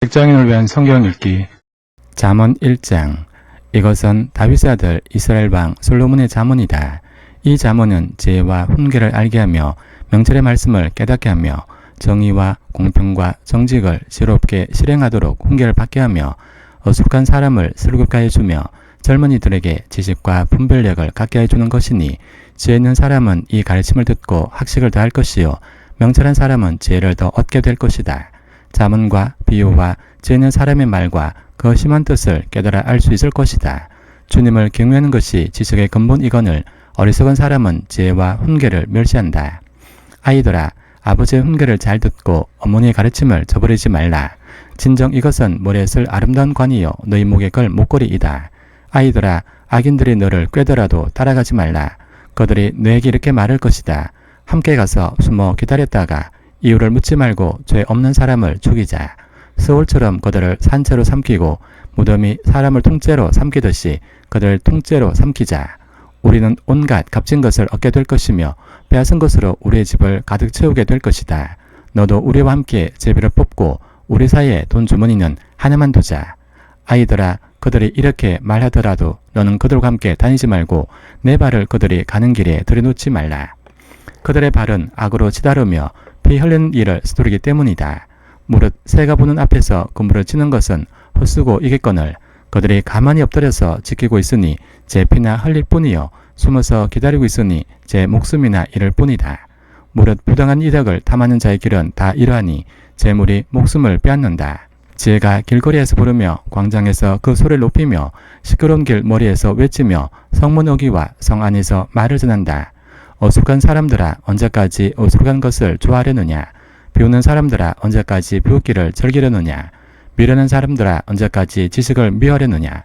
직장인을 위한 성경 읽기. 잠언 1장. 이것은 다윗의 아들 이스라엘 왕 솔로몬의 잠언이다. 이 잠언은 지혜와 훈계를 알게 하며 명철의 말씀을 깨닫게 하며 정의와 공평과 정직을 지혜롭게 실행하도록 훈계를 받게 하며 어숙한 사람을 슬겁게 해주며 젊은이들에게 지식과 분별력을 갖게 해주는 것이니, 지혜 있는 사람은 이 가르침을 듣고 학식을 더할 것이요 명철한 사람은 지혜를 더 얻게 될 것이다. 잠언과 비유와 지혜 있는 사람의 말과 그 심한 뜻을 깨달아 알 수 있을 것이다. 주님을 경외하는 것이 지식의 근본이거늘 어리석은 사람은 지혜와 훈계를 멸시한다. 아이들아, 아버지의 훈계를 잘 듣고 어머니의 가르침을 저버리지 말라. 진정 이것은 머리에 쓸 아름다운 관이요 너희 목에 걸 목걸이이다. 아이들아, 악인들이 너를 꾀더라도 따라가지 말라. 그들이 너에게 이렇게 말할 것이다. 함께 가서 숨어 기다렸다가 이유를 묻지 말고 죄 없는 사람을 죽이자. 스올처럼 그들을 산채로 삼키고 무덤이 사람을 통째로 삼키듯이 그들을 통째로 삼키자. 우리는 온갖 값진 것을 얻게 될 것이며 빼앗은 것으로 우리의 집을 가득 채우게 될 것이다. 너도 우리와 함께 제비를 뽑고 우리 사이에 돈 주머니는 하나만 두자. 아이들아, 그들이 이렇게 말하더라도 너는 그들과 함께 다니지 말고 내 발을 그들이 가는 길에 들여놓지 말라. 그들의 발은 악으로 치다르며 피 흘리는 일을 서두르기 때문이다. 무릇 새가 보는 앞에서 그물을 치는 것은 헛수고 이겠거늘 그들이 가만히 엎드려서 지키고 있으니 제 피나 흘릴 뿐이요 숨어서 기다리고 있으니 제 목숨이나 잃을 뿐이다. 무릇 부당한 이득을 탐하는 자의 길은 다 이러하니 재물이 목숨을 빼앗는다. 지혜가 길거리에서 부르며 광장에서 그 소리를 높이며 시끄러운 길 머리에서 외치며 성문 어귀와 성 안에서 말을 전한다. 어숙한 사람들아, 언제까지 어숙한 것을 좋아하려느냐? 비우는 사람들아, 언제까지 비웃기를 즐기려느냐? 미련한 사람들아, 언제까지 지식을 미워하려느냐?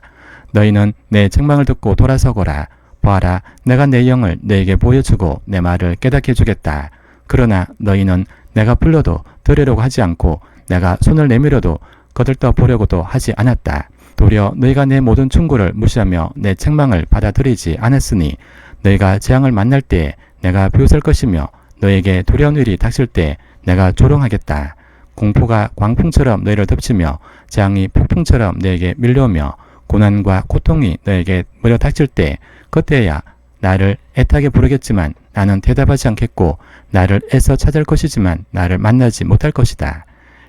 너희는 내 책망을 듣고 돌아서거라. 보아라, 내가 내 영을 너에게 보여주고 내 말을 깨닫게 해주겠다. 그러나 너희는 내가 불러도 들으려고 하지 않고 내가 손을 내밀어도 거들떠 보려고도 하지 않았다. 도리어 너희가 내 모든 충고를 무시하며 내 책망을 받아들이지 않았으니 너희가 재앙을 만날 때에 내가 비웃을 것이며 너에게 두려운 일이 닥칠 때 내가 조롱하겠다. 공포가 광풍처럼 너희를 덮치며 재앙이 폭풍처럼 너에게 밀려오며 고난과 고통이 너에게 몰려 닥칠 때 그때야 나를 애타게 부르겠지만 나는 대답하지 않겠고 나를 애써 찾을 것이지만 나를 만나지 못할 것이다.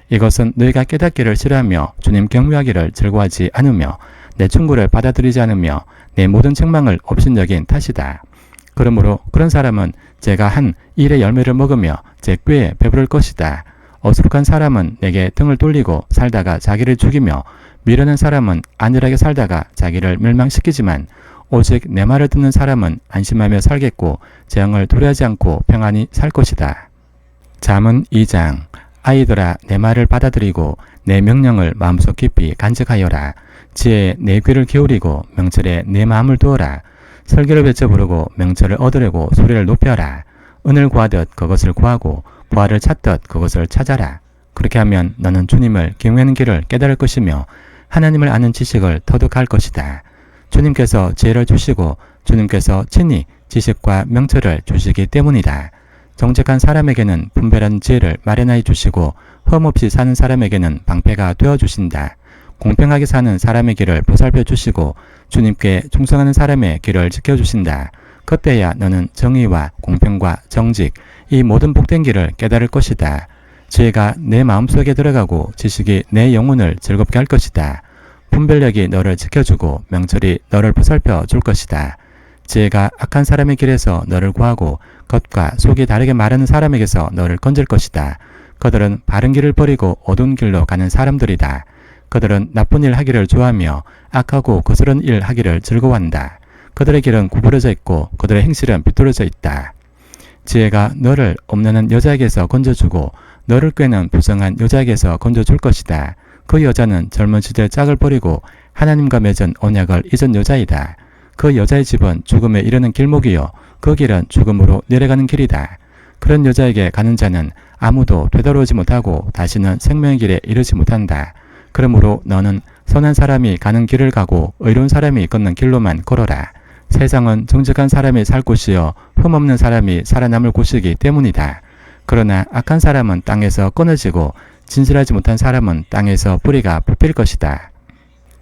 이것은 너희가 깨닫기를 싫어하며 주님 경외하기를 즐거워하지 않으며 내 충고를 받아들이지 않으며 내 모든 책망을 업신여긴 탓이다. 그러므로 그런 사람은 제가 한 일의 열매를 먹으며 제 꾀에 배부를 것이다. 어수룩한 사람은 내게 등을 돌리고 살다가 자기를 죽이며 미련한 사람은 안일하게 살다가 자기를 멸망시키지만 오직 내 말을 듣는 사람은 안심하며 살겠고 재앙을 두려워하지 않고 평안히 살 것이다. 잠언 2장. 아이들아, 내 말을 받아들이고 내 명령을 마음속 깊이 간직하여라. 지혜에 내 귀를 기울이고 명철에 내 마음을 두어라. 설교를 외쳐 부르고 명철을 얻으려고 소리를 높여라. 은을 구하듯 그것을 구하고 보화를 찾듯 그것을 찾아라. 그렇게 하면 너는 주님을 경외하는 길을 깨달을 것이며 하나님을 아는 지식을 터득할 것이다. 주님께서 지혜를 주시고 주님께서 친히 지식과 명철을 주시기 때문이다. 정직한 사람에게는 분별한 지혜를 마련하여 주시고 흠없이 사는 사람에게는 방패가 되어주신다. 공평하게 사는 사람의 길을 보살펴 주시고 주님께 충성하는 사람의 길을 지켜주신다. 그때야 너는 정의와 공평과 정직, 이 모든 복된 길을 깨달을 것이다. 지혜가 내 마음속에 들어가고 지식이 내 영혼을 즐겁게 할 것이다. 분별력이 너를 지켜주고 명철이 너를 보살펴 줄 것이다. 지혜가 악한 사람의 길에서 너를 구하고 겉과 속이 다르게 말하는 사람에게서 너를 건질 것이다. 그들은 바른 길을 버리고 어두운 길로 가는 사람들이다. 그들은 나쁜 일 하기를 좋아하며 악하고 거스른 일 하기를 즐거워한다. 그들의 길은 구부러져 있고 그들의 행실은 비뚤어져 있다. 지혜가 너를 엄난한 여자에게서 건져주고 너를 꾀는 부정한 여자에게서 건져줄 것이다. 그 여자는 젊은 시절 짝을 버리고 하나님과 맺은 언약을 잊은 여자이다. 그 여자의 집은 죽음에 이르는 길목이요 그 길은 죽음으로 내려가는 길이다. 그런 여자에게 가는 자는 아무도 되돌아오지 못하고 다시는 생명의 길에 이르지 못한다. 그러므로 너는 선한 사람이 가는 길을 가고 의로운 사람이 걷는 길로만 걸어라. 세상은 정직한 사람이 살 곳이요 흠없는 사람이 살아남을 곳이기 때문이다. 그러나 악한 사람은 땅에서 끊어지고 진실하지 못한 사람은 땅에서 뿌리가 뽑힐 것이다.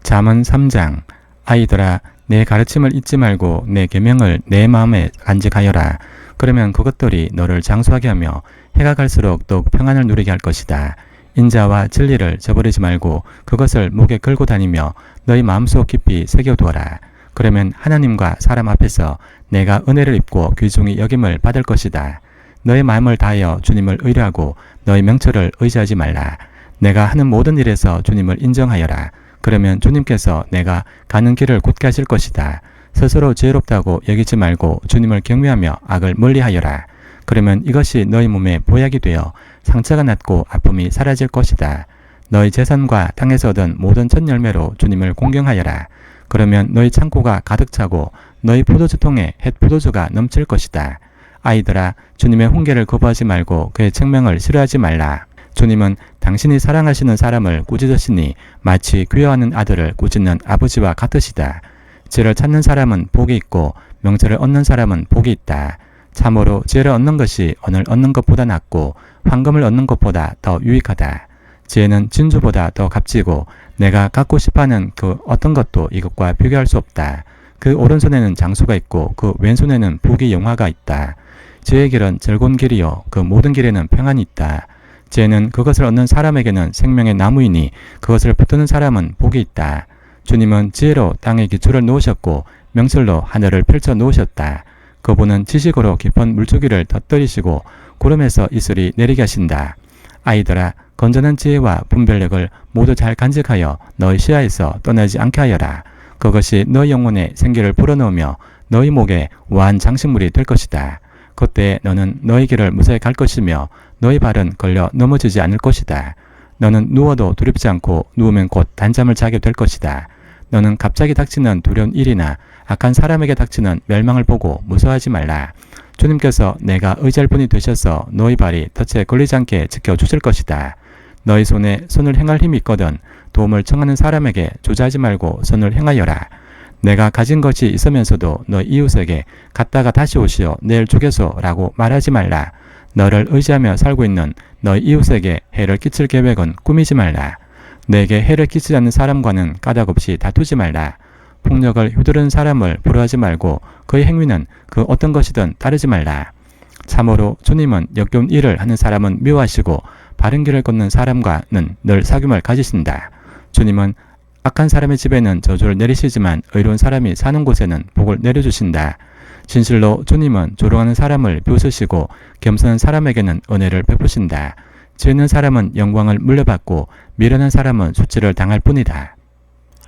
잠언 3장. 아이들아, 내 가르침을 잊지 말고 내 계명을 내 마음에 간직하여라. 그러면 그것들이 너를 장수하게 하며 해가 갈수록 더욱 평안을 누리게 할 것이다. 인자와 진리를 저버리지 말고 그것을 목에 걸고 다니며 너희 마음속 깊이 새겨두어라. 그러면 하나님과 사람 앞에서 내가 은혜를 입고 귀중히 여김을 받을 것이다. 너의 마음을 다하여 주님을 의뢰하고 너의 명철을 의지하지 말라. 내가 하는 모든 일에서 주님을 인정하여라. 그러면 주님께서 내가 가는 길을 곧게 하실 것이다. 스스로 지혜롭다고 여기지 말고 주님을 경외하며 악을 멀리하여라. 그러면 이것이 너희 몸에 보약이 되어 상처가 낫고 아픔이 사라질 것이다. 너희 재산과 땅에서 얻은 모든 첫 열매로 주님을 공경하여라. 그러면 너희 창고가 가득 차고 너희 포도주통에 햇 포도주가 넘칠 것이다. 아이들아, 주님의 훈계를 거부하지 말고 그의 책명을 싫어하지 말라. 주님은 당신이 사랑하시는 사람을 꾸짖으시니 마치 귀여워하는 아들을 꾸짖는 아버지와 같으시다. 지혜를 찾는 사람은 복이 있고 명철을 얻는 사람은 복이 있다. 참으로 지혜를 얻는 것이 언을 얻는 것보다 낫고 황금을 얻는 것보다 더 유익하다. 지혜는 진주보다 더 값지고 내가 갖고 싶어하는 그 어떤 것도 이것과 비교할 수 없다. 그 오른손에는 장수가 있고 그 왼손에는 부귀 영화가 있다. 지혜의 길은 즐거운 길이요 그 모든 길에는 평안이 있다. 지혜는 그것을 얻는 사람에게는 생명의 나무이니 그것을 붙드는 사람은 복이 있다. 주님은 지혜로 땅에 기초를 놓으셨고 명철로 하늘을 펼쳐 놓으셨다. 그분은 지식으로 깊은 물주기를 터뜨리시고 구름에서 이슬이 내리게 하신다. 아이들아, 건전한 지혜와 분별력을 모두 잘 간직하여 너희 시야에서 떠나지 않게 하여라. 그것이 너희 영혼에 생기를 불어넣으며 너희 목에 우아한 장식물이 될 것이다. 그때 너는 너희 길을 무사히 갈 것이며 너희 발은 걸려 넘어지지 않을 것이다. 너는 누워도 두렵지 않고 누우면 곧 단잠을 자게 될 것이다. 너는 갑자기 닥치는 두려운 일이나 악한 사람에게 닥치는 멸망을 보고 무서워하지 말라. 주님께서 내가 의지할 분이 되셔서 너희 발이 덫에 걸리지 않게 지켜주실 것이다. 너희 손에 손을 행할 힘이 있거든 도움을 청하는 사람에게 조자하지 말고 손을 행하여라. 내가 가진 것이 있으면서도 너희 이웃에게 갔다가 다시 오시어 내일 주겠소라고 말하지 말라. 너를 의지하며 살고 있는 너희 이웃에게 해를 끼칠 계획은 꾸미지 말라. 내게 해를 끼치지 않는 사람과는 까닭없이 다투지 말라. 폭력을 휘두르는 사람을 부러워하지 말고 그의 행위는 그 어떤 것이든 따르지 말라. 참으로 주님은 역겨운 일을 하는 사람은 미워하시고 바른 길을 걷는 사람과는 늘 사귐을 가지신다. 주님은 악한 사람의 집에는 저주를 내리시지만 의로운 사람이 사는 곳에는 복을 내려주신다. 진실로 주님은 조롱하는 사람을 비웃으시고 겸손한 사람에게는 은혜를 베푸신다. 지혜 있는 사람은 영광을 물려받고 미련한 사람은 수치를 당할 뿐이다.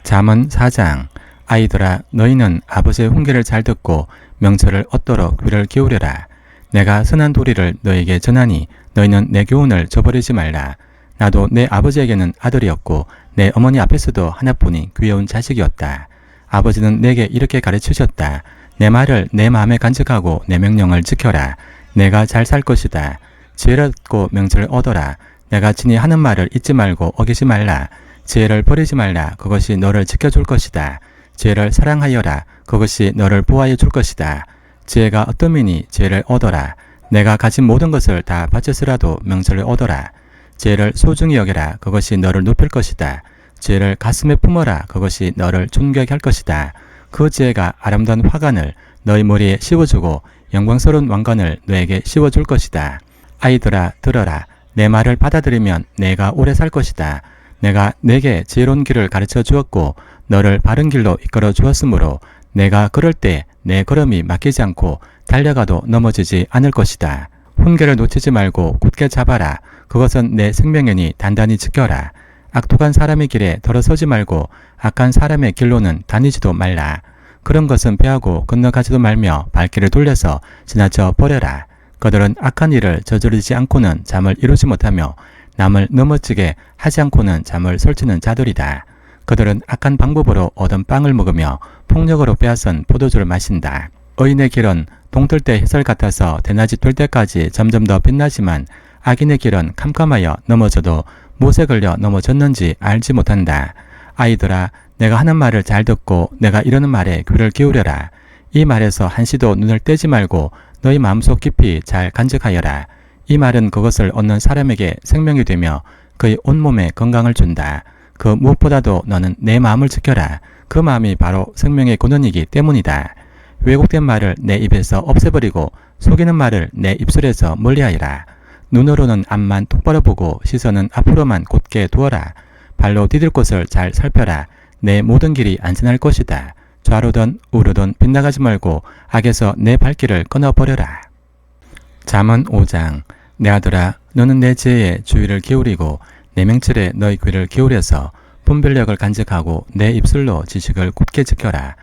잠언 4장. 아이들아, 너희는 아버지의 훈계를 잘 듣고 명철을 얻도록 귀를 기울여라. 내가 선한 도리를 너에게 전하니 너희는 내 교훈을 저버리지 말라. 나도 내 아버지에게는 아들이었고 내 어머니 앞에서도 하나뿐인 귀여운 자식이었다. 아버지는 내게 이렇게 가르치셨다. 내 말을 내 마음에 간직하고 내 명령을 지켜라. 내가 잘 살 것이다. 지혜를 얻고 명철을 얻어라. 내가 친히 하는 말을 잊지 말고 어기지 말라. 지혜를 버리지 말라. 그것이 너를 지켜줄 것이다. 지혜를 사랑하여라. 그것이 너를 보호하여 줄 것이다. 지혜가 어떠미니 지혜를 얻어라. 내가 가진 모든 것을 다 바쳐서라도 명철을 얻어라. 지혜를 소중히 여겨라. 그것이 너를 높일 것이다. 지혜를 가슴에 품어라. 그것이 너를 존귀하게 할 것이다. 그 지혜가 아름다운 화관을 너희 머리에 씌워주고 영광스러운 왕관을 너에게 씌워줄 것이다. 아이들아, 들어라. 내 말을 받아들이면 내가 오래 살 것이다. 내가 내게 지혜로운 길을 가르쳐 주었고 너를 바른 길로 이끌어 주었으므로 내가 걸을 때 내 걸음이 막히지 않고 달려가도 넘어지지 않을 것이다. 훈계를 놓치지 말고 굳게 잡아라. 그것은 내 생명이니 단단히 지켜라. 악독한 사람의 길에 들어서지 말고 악한 사람의 길로는 다니지도 말라. 그런 것은 피하고 건너가지도 말며 발길을 돌려서 지나쳐 버려라. 그들은 악한 일을 저지르지 않고는 잠을 이루지 못하며 남을 넘어지게 하지 않고는 잠을 설치는 자들이다. 그들은 악한 방법으로 얻은 빵을 먹으며 폭력으로 빼앗은 포도주를 마신다. 의인의 길은 동틀 때 햇살 같아서 대낮이 될 때까지 점점 더 빛나지만 악인의 길은 캄캄하여 넘어져도 못에 걸려 넘어졌는지 알지 못한다. 아이들아, 내가 하는 말을 잘 듣고 내가 이러는 말에 귀를 기울여라. 이 말에서 한시도 눈을 떼지 말고 너희 마음속 깊이 잘 간직하여라. 이 말은 그것을 얻는 사람에게 생명이 되며 그의 온몸에 건강을 준다. 그 무엇보다도 너는 내 마음을 지켜라. 그 마음이 바로 생명의 근원이기 때문이다. 왜곡된 말을 내 입에서 없애버리고 속이는 말을 내 입술에서 멀리하여라. 눈으로는 앞만 똑바로 보고 시선은 앞으로만 곧게 두어라. 발로 디딜 곳을 잘 살펴라. 내 모든 길이 안전할 것이다. 좌로든 우로든 빗나가지 말고 악에서 내 발길을 끊어버려라. 잠언 5장. 내 아들아, 너는 내 지혜에 주의를 기울이고 내 명철에 너희 귀를 기울여서 분별력을 간직하고 내 입술로 지식을 굳게 지켜라.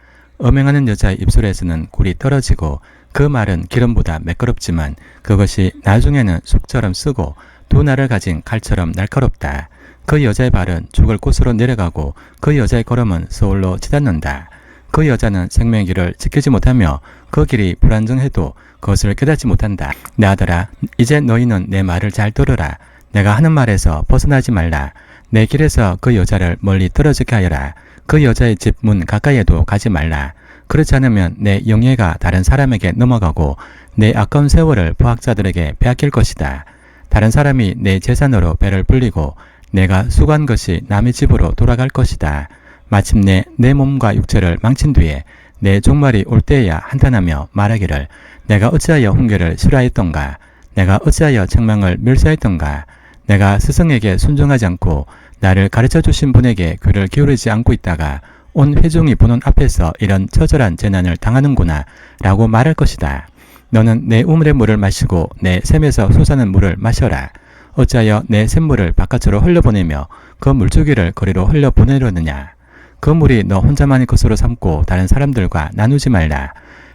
음행하는 여자의 입술에서는 꿀이 떨어지고 그 말은 기름보다 매끄럽지만 그것이 나중에는 쑥처럼 쓰고 두 날을 가진 칼처럼 날카롭다. 그 여자의 발은 죽을 곳으로 내려가고 그 여자의 걸음은 서울로 치닫는다. 그 여자는 생명의 길을 지키지 못하며 그 길이 불안정해도 그것을 깨닫지 못한다. 내 아들아, 이제 너희는 내 말을 잘 들으라. 내가 하는 말에서 벗어나지 말라. 내 길에서 그 여자를 멀리 떨어지게 하여라. 그 여자의 집 문 가까이에도 가지 말라. 그렇지 않으면 내 영예가 다른 사람에게 넘어가고 내 아까운 세월을 포학자들에게 빼앗길 것이다. 다른 사람이 내 재산으로 배를 불리고 내가 수고한 것이 남의 집으로 돌아갈 것이다. 마침내 내 몸과 육체를 망친 뒤에 내 종말이 올 때에야 한탄하며 말하기를 내가 어찌하여 훈계를 싫어하였던가. 내가 어찌하여 책망을 멸시하였던가. 내가 스승에게 순종하지 않고 나를 가르쳐 주신 분에게 귀를 기울이지 않고 있다가 온 회중이 보는 앞에서 이런 처절한 재난을 당하는구나 라고 말할 것이다. 너는 내 우물의 물을 마시고 내 샘에서 솟아는 물을 마셔라. 어찌하여 내 샘물을 바깥으로 흘려보내며 그 물주기를 거리로 흘려보내려느냐. 그 물이 너 혼자만의 것으로 삼고 다른 사람들과 나누지 말라.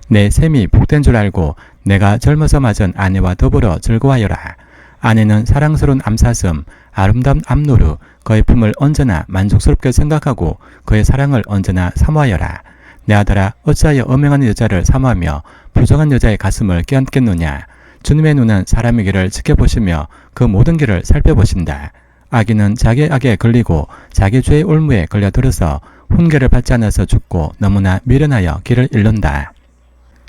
내 샘이 복된 줄 알고 내가 젊어서 맞은 아내와 더불어 즐거워하여라. 아내는 사랑스러운 암사슴, 아름다운 암노루, 그의 품을 언제나 만족스럽게 생각하고 그의 사랑을 언제나 사모하여라. 내 아들아, 어찌하여 음행하는 여자를 사모하며 부정한 여자의 가슴을 껴안겠느냐. 주님의 눈은 사람의 길을 지켜보시며 그 모든 길을 살펴보신다. 악인은 자기 악에 걸리고 자기 죄의 올무에 걸려들어서 훈계를 받지 않아서 죽고 너무나 미련하여 길을 잃는다.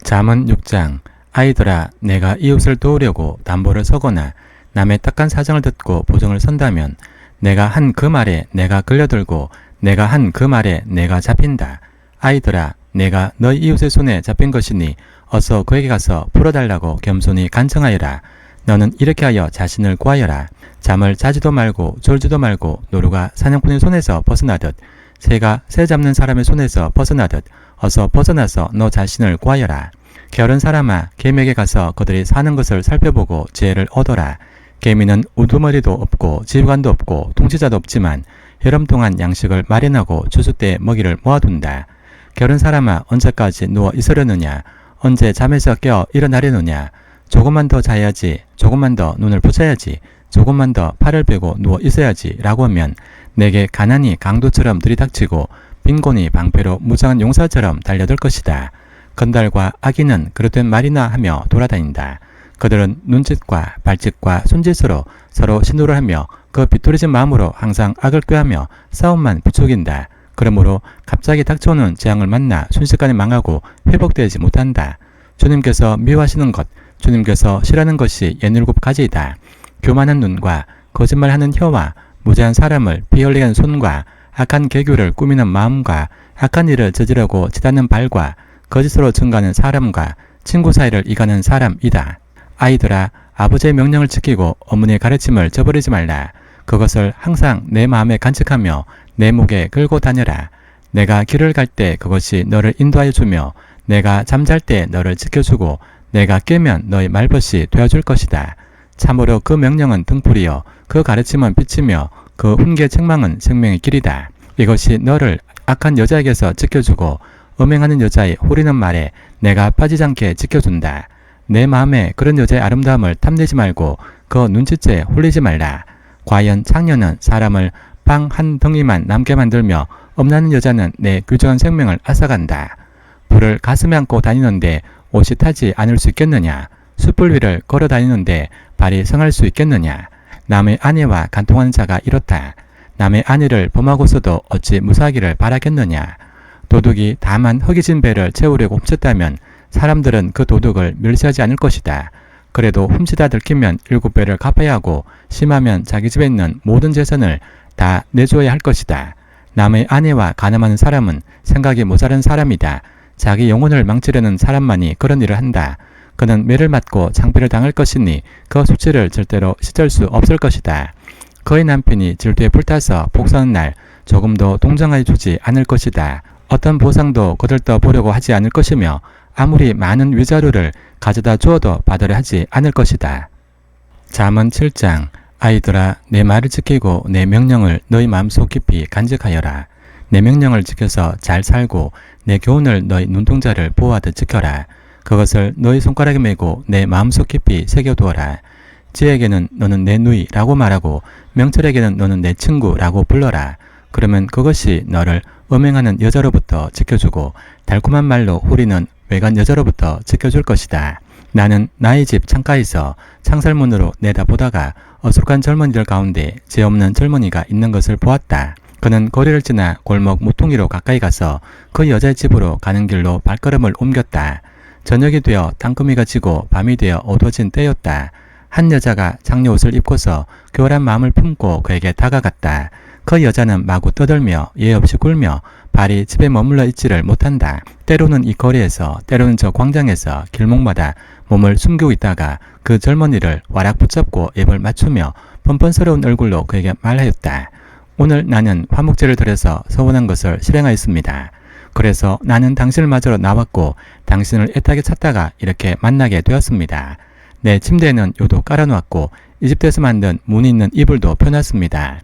잠언 6장. 아이들아, 내가 이웃을 도우려고 담보를 서거나 남의 딱한 사정을 듣고 보증을 선다면 내가 한 그 말에 내가 걸려들고 내가 한 그 말에 내가 잡힌다. 아이들아, 내가 너희 이웃의 손에 잡힌 것이니 어서 그에게 가서 풀어달라고 겸손히 간청하여라. 너는 이렇게 하여 자신을 구하여라. 잠을 자지도 말고 졸지도 말고 노루가 사냥꾼의 손에서 벗어나듯 새가 새 잡는 사람의 손에서 벗어나듯 어서 벗어나서 너 자신을 구하여라. 게으른 사람아, 개미에게 가서 그들이 사는 것을 살펴보고 지혜를 얻어라. 개미는 우두머리도 없고 지휘관도 없고 통치자도 없지만 여름 동안 양식을 마련하고 추수 때 먹이를 모아둔다. 게으른 사람아, 언제까지 누워 있으려느냐. 언제 잠에서 깨어 일어나려느냐. 조금만 더 자야지. 조금만 더 눈을 붙여야지. 조금만 더 팔을 베고 누워 있어야지 라고 하면 내게 가난이 강도처럼 들이닥치고 빈곤이 방패로 무장한 용사처럼 달려들 것이다. 건달과 악인은 그릇된 말이나 하며 돌아다닌다. 그들은 눈짓과 발짓과 손짓으로 서로 신호를 하며 그 비뚤어진 마음으로 항상 악을 꾀하며 싸움만 부추긴다. 그러므로 갑자기 닥쳐오는 재앙을 만나 순식간에 망하고 회복되지 못한다. 주님께서 미워하시는 것, 주님께서 싫어하는 것이 67가지이다. 교만한 눈과 거짓말하는 혀와 무죄한 사람을 피 흘리게 하는 손과 악한 계교를 꾸미는 마음과 악한 일을 저지르고 치닫는 발과 거짓으로 증거하는 사람과 친구 사이를 이가는 사람이다. 아이들아, 아버지의 명령을 지키고 어머니의 가르침을 저버리지 말라. 그것을 항상 내 마음에 간직하며 내 목에 걸고 다녀라. 내가 길을 갈 때 그것이 너를 인도하여 주며 내가 잠잘 때 너를 지켜주고 내가 깨면 너의 말벗이 되어줄 것이다. 참으로 그 명령은 등불이요 그 가르침은 빛이며 그 훈계 책망은 생명의 길이다. 이것이 너를 악한 여자에게서 지켜주고 음행하는 여자의 호리는 말에 내가 빠지지 않게 지켜준다. 내 마음에 그런 여자의 아름다움을 탐내지 말고 그 눈치채 홀리지 말라. 과연 창녀는 사람을 빵 한 덩이만 남게 만들며 엄나는 여자는 내 귀중한 생명을 앗아간다. 불을 가슴에 안고 다니는데 옷이 타지 않을 수 있겠느냐. 숯불 위를 걸어 다니는데 발이 성할 수 있겠느냐. 남의 아내와 간통하는 자가 이렇다. 남의 아내를 범하고서도 어찌 무사하기를 바라겠느냐. 도둑이 다만 허기진 배를 채우려고 훔쳤다면 사람들은 그 도둑을 멸시하지 않을 것이다. 그래도 훔치다 들키면 7배를 갚아야 하고 심하면 자기 집에 있는 모든 재산을 다 내줘야 할 것이다. 남의 아내와 간음하는 사람은 생각이 모자란 사람이다. 자기 영혼을 망치려는 사람만이 그런 일을 한다. 그는 매를 맞고 창피를 당할 것이니 그 수치를 절대로 씻을 수 없을 것이다. 그의 남편이 질투에 불타서 복수하는 날 조금도 동정하여 주지 않을 것이다. 어떤 보상도 거들떠 보려고 하지 않을 것이며 아무리 많은 위자료를 가져다 주어도 받으려 하지 않을 것이다. 잠언 7장 아이들아 내 말을 지키고 내 명령을 너희 마음속 깊이 간직하여라. 내 명령을 지켜서 잘 살고 내 교훈을 너희 눈동자를 보호하듯 지켜라. 그것을 너희 손가락에 메고 내 마음속 깊이 새겨두어라. 지에게는 너는 내 누이라고 말하고 명철에게는 너는 내 친구라고 불러라. 그러면 그것이 너를 음행하는 여자로부터 지켜주고 달콤한 말로 후리는 외간 여자로부터 지켜줄 것이다. 나는 나의 집 창가에서 창살문으로 내다보다가 어숙한 젊은이들 가운데 죄 없는 젊은이가 있는 것을 보았다. 그는 거리를 지나 골목 모퉁이로 가까이 가서 그 여자의 집으로 가는 길로 발걸음을 옮겼다. 저녁이 되어 땅거미가 지고 밤이 되어 어두워진 때였다. 한 여자가 장려 옷을 입고서 교활한 마음을 품고 그에게 다가갔다. 그 여자는 마구 떠들며 예 없이 굴며 발이 집에 머물러 있지를 못한다. 때로는 이 거리에서 때로는 저 광장에서 길목마다 몸을 숨기고 있다가 그 젊은이를 와락 붙잡고 입을 맞추며 뻔뻔스러운 얼굴로 그에게 말하였다. 오늘 나는 화목제를 드려서 서원한 것을 실행하였습니다. 그래서 나는 당신을 맞으러 나왔고 당신을 애타게 찾다가 이렇게 만나게 되었습니다. 내 침대에는 요도 깔아놓았고 이집트에서 만든 무늬 있는 이불도 펴놨습니다.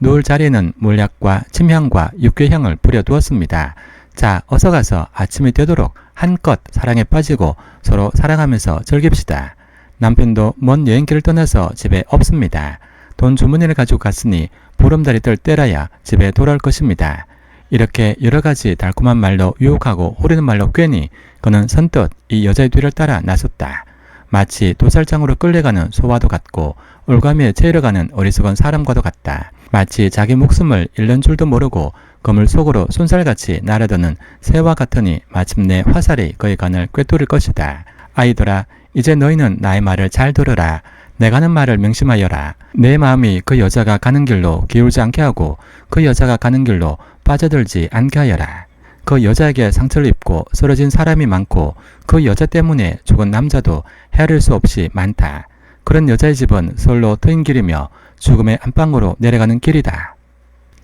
누울 자리에는 몰약과 침향과 육괴향을 뿌려두었습니다. 자, 어서 가서 아침이 되도록 한껏 사랑에 빠지고 서로 사랑하면서 즐깁시다. 남편도 먼 여행길을 떠나서 집에 없습니다. 돈 주머니를 가지고 갔으니 보름달이 뜰 때라야 집에 돌아올 것입니다. 이렇게 여러가지 달콤한 말로 유혹하고 호리는 말로 꿰니 그는 선뜻 이 여자의 뒤를 따라 나섰다. 마치 도살장으로 끌려가는 소와도 같고 올가미에 채이러가는 어리석은 사람과도 같다. 마치 자기 목숨을 잃는 줄도 모르고 그물 속으로 쏜살같이 날아드는 새와 같으니 마침내 화살이 그의 간을 꿰뚫을 것이다. 아이들아, 이제 너희는 나의 말을 잘 들으라. 내가 하는 말을 명심하여라. 내 마음이 그 여자가 가는 길로 기울지 않게 하고 그 여자가 가는 길로 빠져들지 않게 하여라. 그 여자에게 상처를 입고 쓰러진 사람이 많고 그 여자 때문에 죽은 남자도 헤아릴 수 없이 많다. 그런 여자의 집은 서울로 트인 길이며 죽음의 안방으로 내려가는 길이다.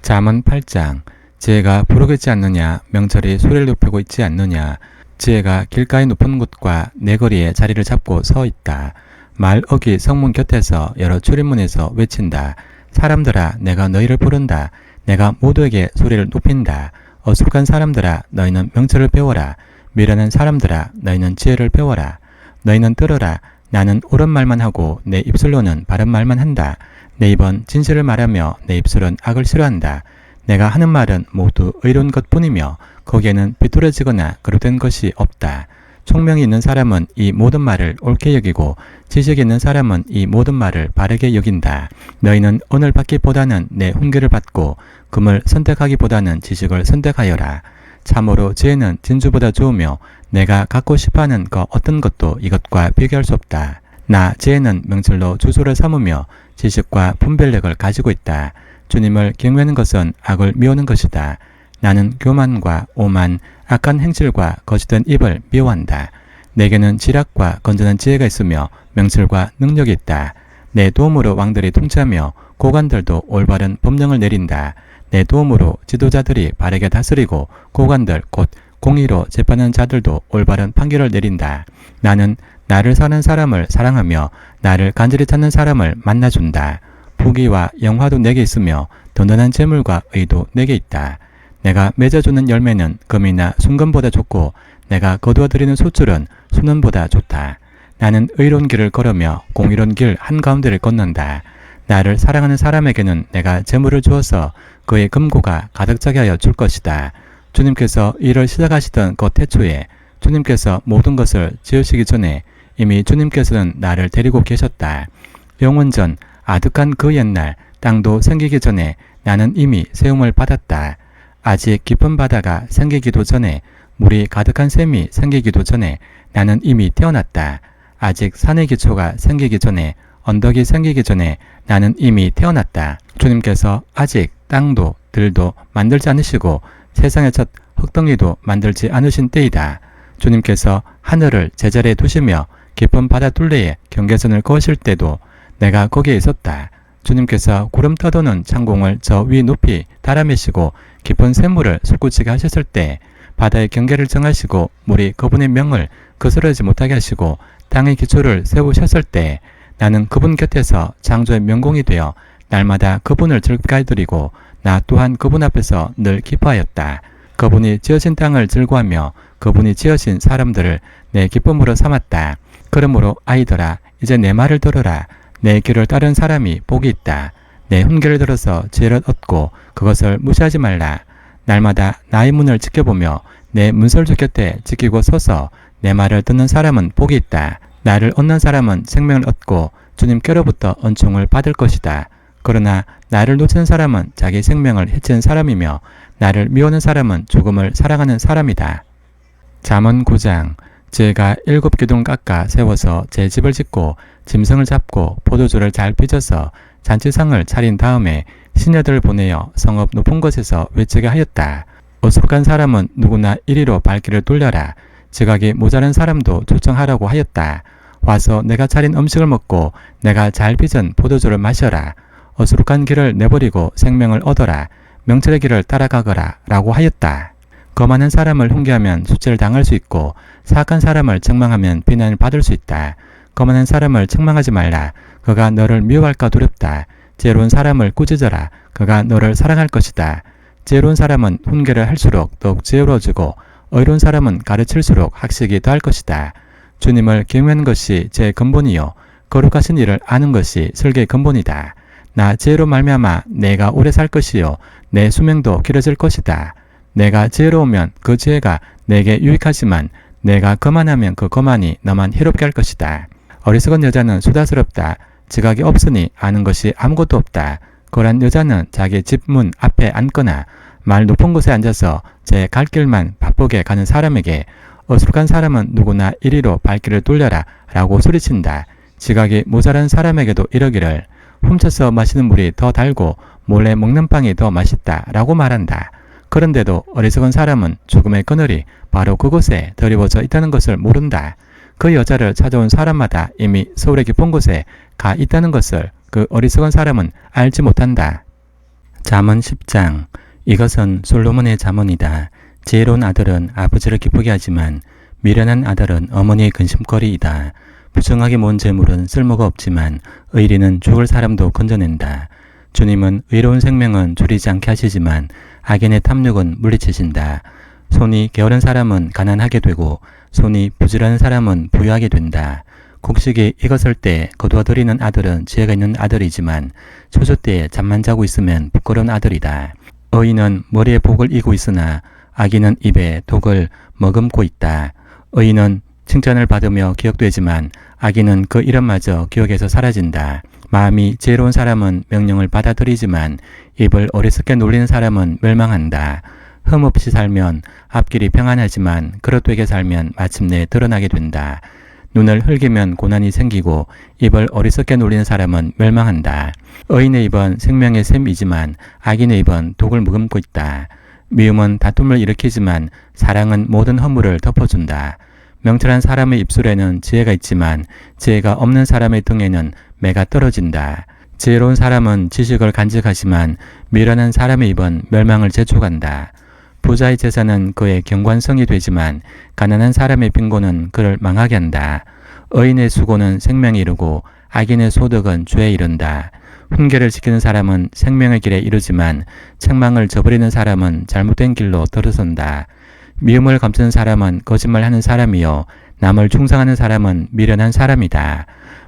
잠언 8장 지혜가 부르겠지 않느냐. 명철이 소리를 높이고 있지 않느냐. 지혜가 길가의 높은 곳과 내거리에 자리를 잡고 서 있다. 말어기 성문 곁에서 여러 출입문에서 외친다. 사람들아, 내가 너희를 부른다. 내가 모두에게 소리를 높인다. 어숙한 사람들아, 너희는 명철을 배워라. 미련한 사람들아, 너희는 지혜를 배워라. 너희는 들어라. 나는 옳은 말만 하고 내 입술로는 바른 말만 한다. 내 입은 진실을 말하며 내 입술은 악을 싫어한다. 내가 하는 말은 모두 의로운 것뿐이며 거기에는 비뚤어지거나 그릇된 것이 없다. 총명이 있는 사람은 이 모든 말을 옳게 여기고 지식이 있는 사람은 이 모든 말을 바르게 여긴다. 너희는 은을 받기보다는 내 훈계를 받고 금을 선택하기보다는 지식을 선택하여라. 참으로 지혜는 진주보다 좋으며 내가 갖고 싶어하는 그 어떤 것도 이것과 비교할 수 없다. 나 지혜는 명철로 주소를 삼으며 지식과 분별력을 가지고 있다. 주님을 경외하는 것은 악을 미우는 것이다. 나는 교만과 오만, 악한 행실과 거짓된 입을 미워한다. 내게는 지략과 건전한 지혜가 있으며 명철과 능력이 있다. 내 도움으로 왕들이 통치하며 고관들도 올바른 법령을 내린다. 내 도움으로 지도자들이 바르게 다스리고 고관들 곧 공의로 재판하는 자들도 올바른 판결을 내린다. 나는 나를 사는 사람을 사랑하며 나를 간절히 찾는 사람을 만나준다. 부귀와 영화도 내게 있으며 든든한 재물과 의도 내게 있다. 내가 맺어주는 열매는 금이나 순금보다 좋고 내가 거두어드리는 소출은 순원보다 좋다. 나는 의로운 길을 걸으며 공의로운 길 한가운데를 걷는다. 나를 사랑하는 사람에게는 내가 재물을 주어서 그의 금고가 가득 차게 하여 줄 것이다. 주님께서 일을 시작하시던 그 태초에 주님께서 모든 것을 지으시기 전에 이미 주님께서는 나를 데리고 계셨다. 영원전 아득한 그 옛날 땅도 생기기 전에 나는 이미 세움을 받았다. 아직 깊은 바다가 생기기도 전에 물이 가득한 샘이 생기기도 전에 나는 이미 태어났다. 아직 산의 기초가 생기기 전에, 언덕이 생기기 전에 나는 이미 태어났다. 주님께서 아직 땅도 들도 만들지 않으시고 세상의 첫 흙덩이도 만들지 않으신 때이다. 주님께서 하늘을 제자리에 두시며 깊은 바다 둘레에 경계선을 그으실 때도 내가 거기에 있었다. 주님께서 구름 떠도는 창공을 저 위 높이 달아매시고 깊은 샘물을 솟구치게 하셨을 때, 바다의 경계를 정하시고 물이 그분의 명을 거스르지 못하게 하시고 땅의 기초를 세우셨을 때, 나는 그분 곁에서 창조의 명공이 되어 날마다 그분을 즐겁게 드리고 나 또한 그분 앞에서 늘 기뻐하였다. 그분이 지으신 땅을 즐거워하며 그분이 지으신 사람들을 내 기쁨으로 삼았다. 그러므로 아이들아, 이제 내 말을 들어라. 내 길을 따른 사람이 복이 있다. 내 훈계를 들어서 지혜를 얻고 그것을 무시하지 말라. 날마다 나의 문을 지켜보며 내 문설주 곁에 지키고 서서 내 말을 듣는 사람은 복이 있다. 나를 얻는 사람은 생명을 얻고 주님께로부터 은총을 받을 것이다. 그러나 나를 놓치는 사람은 자기 생명을 해치는 사람이며 나를 미워하는 사람은 죽음을 사랑하는 사람이다. 잠언 9장. 제가 7기둥을 깎아 세워서 제 집을 짓고 짐승을 잡고 포도주를 잘 빚어서 잔치상을 차린 다음에 시녀들을 보내어 성읍 높은 곳에서 외치게 하였다. 어수룩한 사람은 누구나 이리로 발길을 돌려라. 지각이 모자란 사람도 초청하라고 하였다. 와서 내가 차린 음식을 먹고 내가 잘 빚은 포도주를 마셔라. 어수룩한 길을 내버리고 생명을 얻어라. 명철의 길을 따라가거라 라고 하였다. 거만한 사람을 훈계하면 수치를 당할 수 있고 사악한 사람을 책망하면 비난을 받을 수 있다. 거만한 사람을 책망하지 말라. 그가 너를 미워할까 두렵다. 지혜로운 사람을 꾸짖어라. 그가 너를 사랑할 것이다. 지혜로운 사람은 훈계를 할수록 더욱 지혜로워지고 의로운 사람은 가르칠수록 학식이 더할 것이다. 주님을 경외하는 것이 제 근본이요 거룩하신 일을 아는 것이 설계의 근본이다. 나 지혜로 말미암아 내가 오래 살 것이요 내 수명도 길어질 것이다. 내가 지혜로우면 그 지혜가 내게 유익하지만 내가 거만하면 그 거만이 너만 해롭게 할 것이다. 어리석은 여자는 수다스럽다. 지각이 없으니 아는 것이 아무것도 없다. 거란 여자는 자기 집 문 앞에 앉거나 말 높은 곳에 앉아서 제 갈 길만 바쁘게 가는 사람에게 어수룩한 사람은 누구나 이리로 발길을 돌려라 라고 소리친다. 지각이 모자란 사람에게도 이러기를 훔쳐서 마시는 물이 더 달고 몰래 먹는 빵이 더 맛있다 라고 말한다. 그런데도 어리석은 사람은 죽음의 그늘이 바로 그곳에 드리워져 있다는 것을 모른다. 그 여자를 찾아온 사람마다 이미 서울의 깊은 곳에 가 있다는 것을 그 어리석은 사람은 알지 못한다. 잠언 10장. 이것은 솔로몬의 잠언이다. 지혜로운 아들은 아버지를 기쁘게 하지만 미련한 아들은 어머니의 근심거리이다. 부정하게 모은 재물은 쓸모가 없지만 의리는 죽을 사람도 건져낸다. 주님은 의로운 생명은 줄이지 않게 하시지만 악인의 탐욕은 물리치신다. 손이 게으른 사람은 가난하게 되고 손이 부지런한 사람은 부유하게 된다. 곡식이 익었을 때 거두어들이는 아들은 지혜가 있는 아들이지만 초소 때에 잠만 자고 있으면 부끄러운 아들이다. 의인은 머리에 복을 이고 있으나 악인은 입에 독을 머금고 있다. 의인은 칭찬을 받으며 기억되지만 악인은 그 이름마저 기억에서 사라진다. 마음이 지혜로운 사람은 명령을 받아들이지만 입을 어리석게 놀리는 사람은 멸망한다. 흠없이 살면 앞길이 평안하지만 그릇되게 살면 마침내 드러나게 된다. 눈을 흘기면 고난이 생기고 입을 어리석게 놀리는 사람은 멸망한다. 의인의 입은 생명의 샘이지만 악인의 입은 독을 머금고 있다. 미움은 다툼을 일으키지만 사랑은 모든 허물을 덮어준다. 명철한 사람의 입술에는 지혜가 있지만 지혜가 없는 사람의 등에는 매가 떨어진다. 지혜로운 사람은 지식을 간직하지만 미련한 사람의 입은 멸망을 재촉한다. 부자의 재산은 그의 경관성이 되지만 가난한 사람의 빈곤은 그를 망하게 한다. 의인의 수고는 생명에 이르고 악인의 소득은 죄에 이른다. 훈계를 지키는 사람은 생명의 길에 이르지만 책망을 저버리는 사람은 잘못된 길로 들어선다. 미움을 감추는 사람은 거짓말하는 사람이요 남을 중상하는 사람은 미련한 사람이다.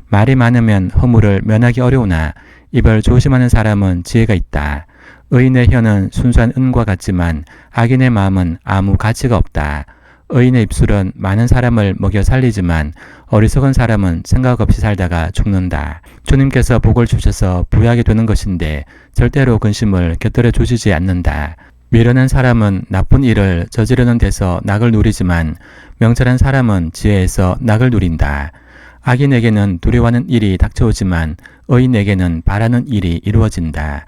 말이 많으면 허물을 면하기 어려우나 입을 조심하는 사람은 지혜가 있다. 의인의 혀는 순수한 은과 같지만 악인의 마음은 아무 가치가 없다. 의인의 입술은 많은 사람을 먹여 살리지만 어리석은 사람은 생각 없이 살다가 죽는다. 주님께서 복을 주셔서 부유하게 되는 것인데 절대로 근심을 곁들여 주시지 않는다. 미련한 사람은 나쁜 일을 저지르는 데서 낙을 누리지만 명철한 사람은 지혜에서 낙을 누린다. 악인에게는 두려워하는 일이 닥쳐오지만 의인에게는 바라는 일이 이루어진다.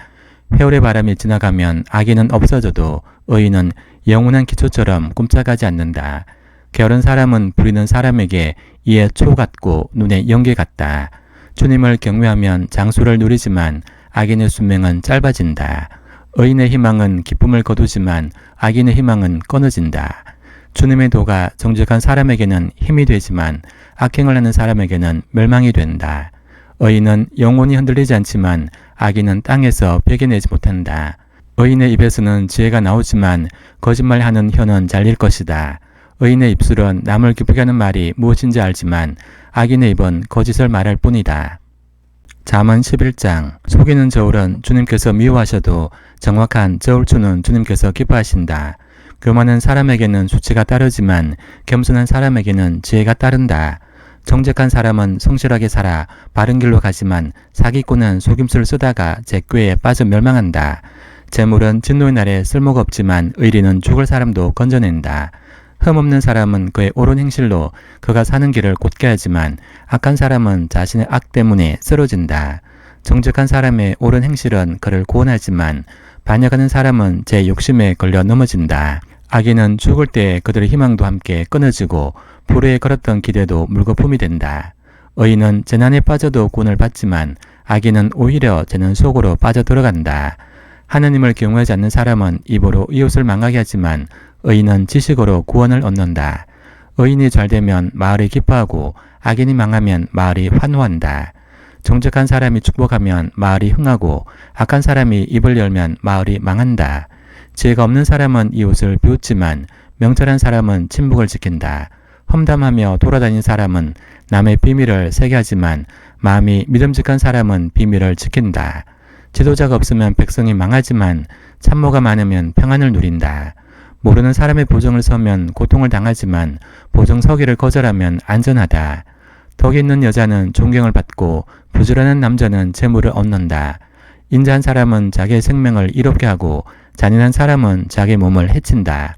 회오리 바람이 지나가면 악인은 없어져도 의인은 영원한 기초처럼 꿈쩍하지 않는다. 게으른 사람은 부리는 사람에게 이에 초 같고 눈에 연기 같다. 주님을 경외하면 장수를 누리지만 악인의 수명은 짧아진다. 의인의 희망은 기쁨을 거두지만 악인의 희망은 끊어진다. 주님의 도가 정직한 사람에게는 힘이 되지만 악행을 하는 사람에게는 멸망이 된다. 의인은 영원히 흔들리지 않지만 악인은 땅에서 베겨내지 못한다. 의인의 입에서는 지혜가 나오지만 거짓말하는 혀는 잘릴 것이다. 의인의 입술은 남을 기쁘게 하는 말이 무엇인지 알지만 악인의 입은 거짓을 말할 뿐이다. 잠언 11장. 속이는 저울은 주님께서 미워하셔도 정확한 저울추는 주님께서 기뻐하신다. 교만한 사람에게는 수치가 따르지만 겸손한 사람에게는 지혜가 따른다. 정직한 사람은 성실하게 살아 바른 길로 가지만 사기꾼은 속임수를 쓰다가 제 꾀에 빠져 멸망한다. 재물은 진노의 날에 쓸모가 없지만 의리는 죽을 사람도 건져낸다. 흠없는 사람은 그의 옳은 행실로 그가 사는 길을 곧게 하지만 악한 사람은 자신의 악 때문에 쓰러진다. 정직한 사람의 옳은 행실은 그를 구원하지만 반역하는 사람은 제 욕심에 걸려 넘어진다. 악인은 죽을 때 그들의 희망도 함께 끊어지고 불의에 걸었던 기대도 물거품이 된다. 의인은 재난에 빠져도 구원을 받지만 악인은 오히려 재난 속으로 빠져들어간다. 하느님을 경외하지 않는 사람은 입으로 이웃을 망하게 하지만 의인은 지식으로 구원을 얻는다. 의인이 잘되면 마을이 기뻐하고 악인이 망하면 마을이 환호한다. 정직한 사람이 축복하면 마을이 흥하고 악한 사람이 입을 열면 마을이 망한다. 지혜가 없는 사람은 이웃을 비웃지만 명철한 사람은 침묵을 지킨다. 험담하며 돌아다니는 사람은 남의 비밀을 세게하지만 마음이 믿음직한 사람은 비밀을 지킨다. 지도자가 없으면 백성이 망하지만 참모가 많으면 평안을 누린다. 모르는 사람의 보정을 서면 고통을 당하지만 보정 서기를 거절하면 안전하다. 덕이 있는 여자는 존경을 받고 부지런한 남자는 재물을 얻는다. 인자한 사람은 자기의 생명을 이롭게 하고 잔인한 사람은 자기 몸을 해친다.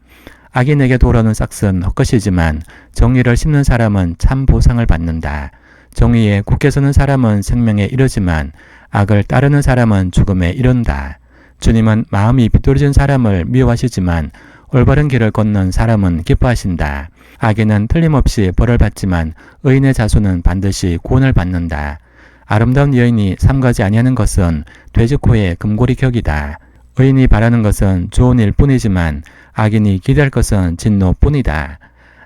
악인에게 돌아오는 싹은 헛것이지만 정의를 심는 사람은 참 보상을 받는다. 정의에 굳게 서는 사람은 생명에 이르지만 악을 따르는 사람은 죽음에 이른다. 주님은 마음이 비뚤어진 사람을 미워하시지만 올바른 길을 걷는 사람은 기뻐하신다. 악인은 틀림없이 벌을 받지만 의인의 자손은 반드시 구원을 받는다. 아름다운 여인이 삼가지 아니하는 것은 돼지코의 금고리 격이다. 의인이 바라는 것은 좋은 일 뿐이지만 악인이 기대할 것은 진노뿐이다.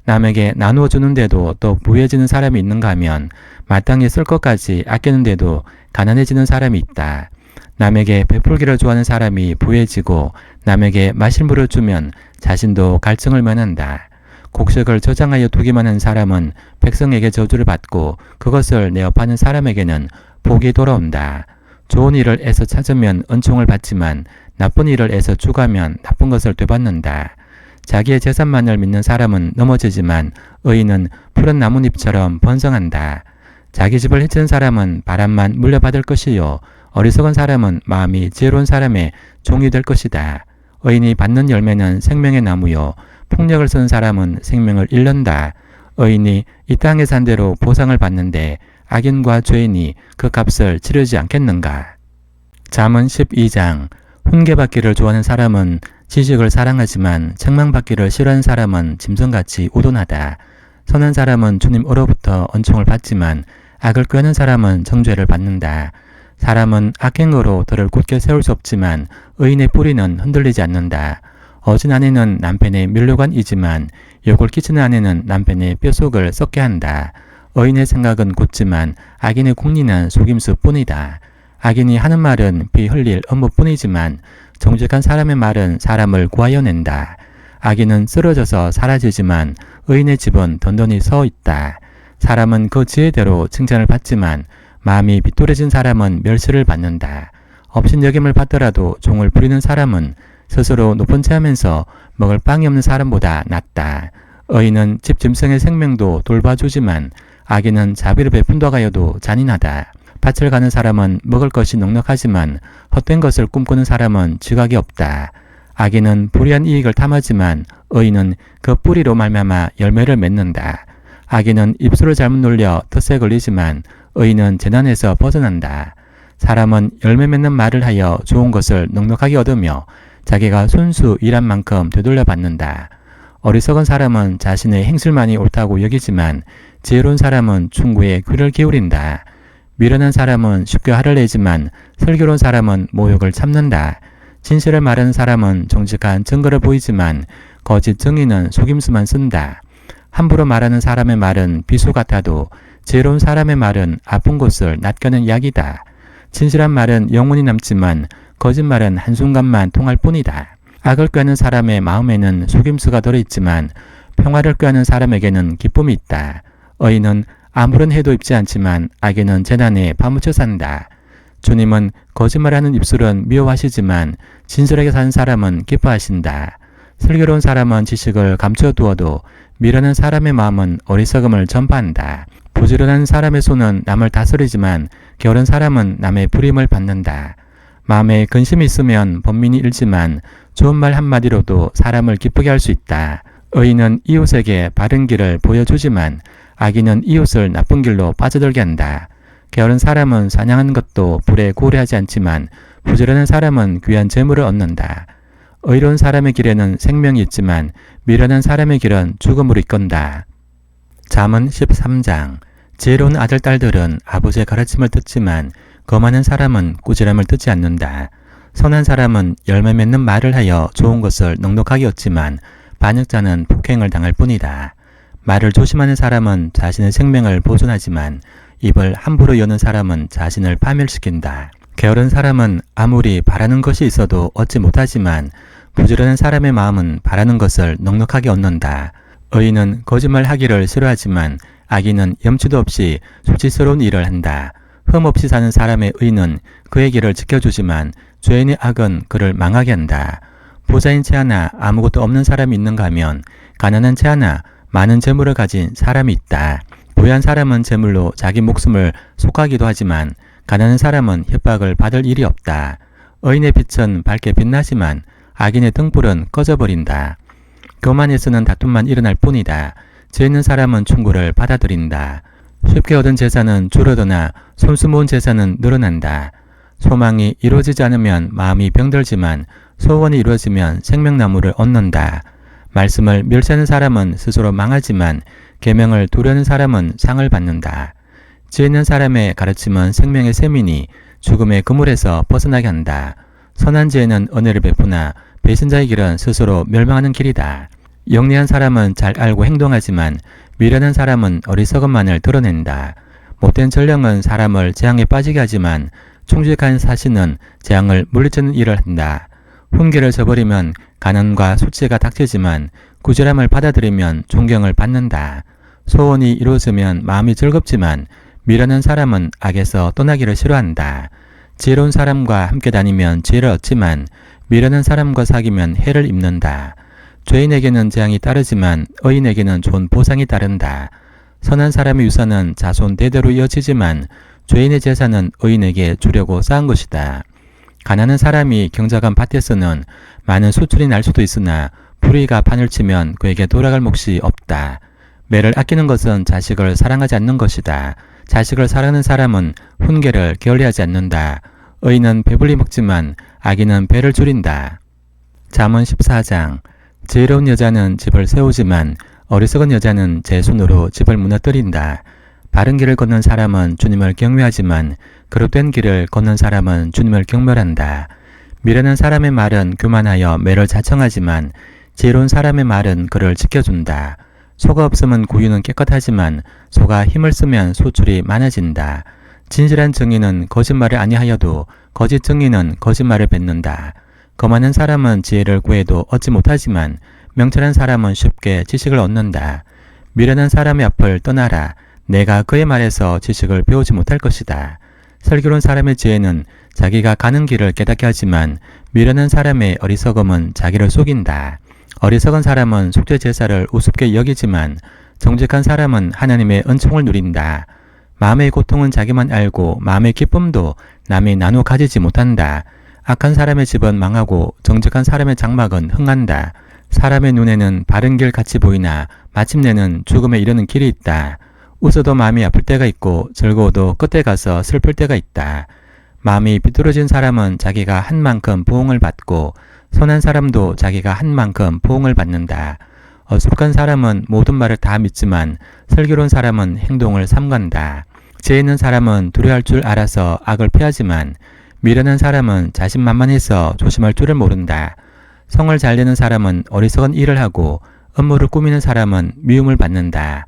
남에게 나누어 주는데도 또 부유해지는 사람이 있는가 하면 마땅히 쓸 것까지 아끼는데도 가난해지는 사람이 있다. 남에게 베풀기를 좋아하는 사람이 부유해지고 남에게 마실 물을 주면 자신도 갈증을 면한다. 곡식을 저장하여 두기만 한 사람은 백성에게 저주를 받고 그것을 내어 파는 사람에게는 복이 돌아온다. 좋은 일을 애써 찾으면 은총을 받지만 나쁜 일을 애써 추구하면 나쁜 것을 되받는다. 자기의 재산만을 믿는 사람은 넘어지지만 의인은 푸른 나뭇잎처럼 번성한다. 자기 집을 해치는 사람은 바람만 물려받을 것이요 어리석은 사람은 마음이 지혜로운 사람의 종이 될 것이다. 의인이 받는 열매는 생명의 나무요 폭력을 쓰는 사람은 생명을 잃는다. 의인이 이 땅에 산 대로 보상을 받는데 악인과 죄인이 그 값을 치르지 않겠는가. 잠언 12장. 훈계받기를 좋아하는 사람은 지식을 사랑하지만 책망받기를 싫어하는 사람은 짐승같이 우둔하다. 선한 사람은 주님으로부터恩총을 받지만 악을 꾀하는 사람은 정죄를 받는다. 사람은 악행으로 들을 굳게 세울 수 없지만 의인의 뿌리는 흔들리지 않는다. 어진 아내는 남편의 면류관이지만 욕을 끼치는 아내는 남편의 뼛속을 썩게 한다. 의인의 생각은 곧지만 악인의 궁리는 속임수 뿐이다. 악인이 하는 말은 피 흘릴 업무뿐이지만 정직한 사람의 말은 사람을 구하여 낸다. 악인은 쓰러져서 사라지지만 의인의 집은 던던히 서 있다. 사람은 그 지혜대로 칭찬을 받지만 마음이 비뚤어진 사람은 멸시를 받는다. 업신여김을 받더라도 종을 부리는 사람은 스스로 높은 채 하면서 먹을 빵이 없는 사람보다 낫다. 의인은 집 짐승의 생명도 돌봐주지만 악인은 자비를 베푼다고 하여도 잔인하다. 밭을 가는 사람은 먹을 것이 넉넉하지만 헛된 것을 꿈꾸는 사람은 지각이 없다. 악인은 불의한 이익을 탐하지만 의인은 그 뿌리로 말미암아 열매를 맺는다. 악인은 입술을 잘못 놀려 덫에 걸리지만 의인은 재난에서 벗어난다. 사람은 열매 맺는 말을 하여 좋은 것을 넉넉하게 얻으며 자기가 순수 일한 만큼 되돌려 받는다. 어리석은 사람은 자신의 행실만이 옳다고 여기지만 지혜로운 사람은 충고에 귀를 기울인다. 미련한 사람은 쉽게 화를 내지만 슬기로운 사람은 모욕을 참는다. 진실을 말하는 사람은 정직한 증거를 보이지만 거짓 증인은 속임수만 쓴다. 함부로 말하는 사람의 말은 비수 같아도 지혜로운 사람의 말은 아픈 곳을 낫겨는 약이다. 진실한 말은 영원히 남지만 거짓말은 한순간만 통할 뿐이다. 악을 꾀하는 사람의 마음에는 속임수가 들어있지만 평화를 꾀하는 사람에게는 기쁨이 있다. 의인은 아무런 해도 입지 않지만 악인은 재난에 파묻혀 산다. 주님은 거짓말하는 입술은 미워하시지만 진실하게 사는 사람은 기뻐하신다. 슬기로운 사람은 지식을 감춰두어도 미련한 사람의 마음은 어리석음을 전파한다. 부지런한 사람의 손은 남을 다스리지만 게으른 사람은 남의 부림을 받는다. 마음에 근심이 있으면 번민이 일지만 좋은 말 한마디로도 사람을 기쁘게 할 수 있다. 의인은 이웃에게 바른 길을 보여주지만 악인은 이웃을 나쁜 길로 빠져들게 한다. 게으른 사람은 사냥하는 것도 불에 고려하지 않지만 부지런한 사람은 귀한 재물을 얻는다. 의로운 사람의 길에는 생명이 있지만 미련한 사람의 길은 죽음으로 이끈다. 잠언 13장. 지혜로운 아들 딸들은 아버지의 가르침을 듣지만 거만한 사람은 꾸지람을 듣지 않는다. 선한 사람은 열매 맺는 말을 하여 좋은 것을 넉넉하게 얻지만 반역자는 폭행을 당할 뿐이다. 말을 조심하는 사람은 자신의 생명을 보존하지만 입을 함부로 여는 사람은 자신을 파멸시킨다. 게으른 사람은 아무리 바라는 것이 있어도 얻지 못하지만 부지런한 사람의 마음은 바라는 것을 넉넉하게 얻는다. 의인은 거짓말하기를 싫어하지만 악인은 염치도 없이 수치스러운 일을 한다. 흠 없이 사는 사람의 의는 그의 길을 지켜주지만 죄인의 악은 그를 망하게 한다. 부자인 채 하나 아무것도 없는 사람이 있는가 하면 가난한 채 하나 많은 재물을 가진 사람이 있다. 부유한 사람은 재물로 자기 목숨을 속하기도 하지만 가난한 사람은 협박을 받을 일이 없다. 의인의 빛은 밝게 빛나지만 악인의 등불은 꺼져버린다. 교만에서는 다툼만 일어날 뿐이다. 죄 있는 사람은 충고를 받아들인다. 쉽게 얻은 재산은 줄어드나 손수 모은 재산은 늘어난다. 소망이 이루어지지 않으면 마음이 병들지만 소원이 이루어지면 생명나무를 얻는다. 말씀을 멸시하는 사람은 스스로 망하지만 계명을 두려는 사람은 상을 받는다. 지혜 있는 사람의 가르침은 생명의 셈이니 죽음의 그물에서 벗어나게 한다. 선한 지혜는 은혜를 베푸나 배신자의 길은 스스로 멸망하는 길이다. 영리한 사람은 잘 알고 행동하지만 미련한 사람은 어리석음만을 드러낸다. 못된 전령은 사람을 재앙에 빠지게 하지만 충직한 사신은 재앙을 물리치는 일을 한다. 훈계를 저버리면 가난과 수치가 닥치지만 구제람을 받아들이면 존경을 받는다. 소원이 이루어지면 마음이 즐겁지만 미련한 사람은 악에서 떠나기를 싫어한다. 지혜로운 사람과 함께 다니면 지혜를 얻지만 미련한 사람과 사귀면 해를 입는다. 죄인에게는 재앙이 따르지만 의인에게는 좋은 보상이 따른다. 선한 사람의 유산은 자손 대대로 이어지지만 죄인의 재산은 의인에게 주려고 쌓은 것이다. 가난한 사람이 경작한 밭에서는 많은 수출이 날 수도 있으나 불의가 판을 치면 그에게 돌아갈 몫이 없다. 매를 아끼는 것은 자식을 사랑하지 않는 것이다. 자식을 사랑하는 사람은 훈계를 게을리하지 않는다. 의인은 배불리 먹지만 악인은 배를 줄인다. 잠언 14장. 지혜로운 여자는 집을 세우지만 어리석은 여자는 제 손으로 집을 무너뜨린다. 바른 길을 걷는 사람은 주님을 경외하지만 그릇된 길을 걷는 사람은 주님을 경멸한다. 미련한 사람의 말은 교만하여 매를 자청하지만 지혜로운 사람의 말은 그를 지켜준다. 소가 없으면 구유는 깨끗하지만 소가 힘을 쓰면 소출이 많아진다. 진실한 증인은 거짓말을 아니하여도 거짓 증인은 거짓말을 뱉는다. 거만한 사람은 지혜를 구해도 얻지 못하지만 명철한 사람은 쉽게 지식을 얻는다. 미련한 사람의 앞을 떠나라. 내가 그의 말에서 지식을 배우지 못할 것이다. 슬기로운 사람의 지혜는 자기가 가는 길을 깨닫게 하지만 미련한 사람의 어리석음은 자기를 속인다. 어리석은 사람은 속죄 제사를 우습게 여기지만 정직한 사람은 하나님의 은총을 누린다. 마음의 고통은 자기만 알고 마음의 기쁨도 남이 나누어 가지지 못한다. 악한 사람의 집은 망하고 정직한 사람의 장막은 흥한다. 사람의 눈에는 바른 길 같이 보이나 마침내는 죽음에 이르는 길이 있다. 웃어도 마음이 아플 때가 있고 즐거워도 끝에 가서 슬플 때가 있다. 마음이 비뚤어진 사람은 자기가 한 만큼 보응을 받고 선한 사람도 자기가 한 만큼 보응을 받는다. 어수룩한 사람은 모든 말을 다 믿지만 슬기로운 사람은 행동을 삼간다. 지혜 있는 사람은 두려워할 줄 알아서 악을 피하지만 미련한 사람은 자신만만해서 조심할 줄을 모른다. 성을 잘 내는 사람은 어리석은 일을 하고 음모를 꾸미는 사람은 미움을 받는다.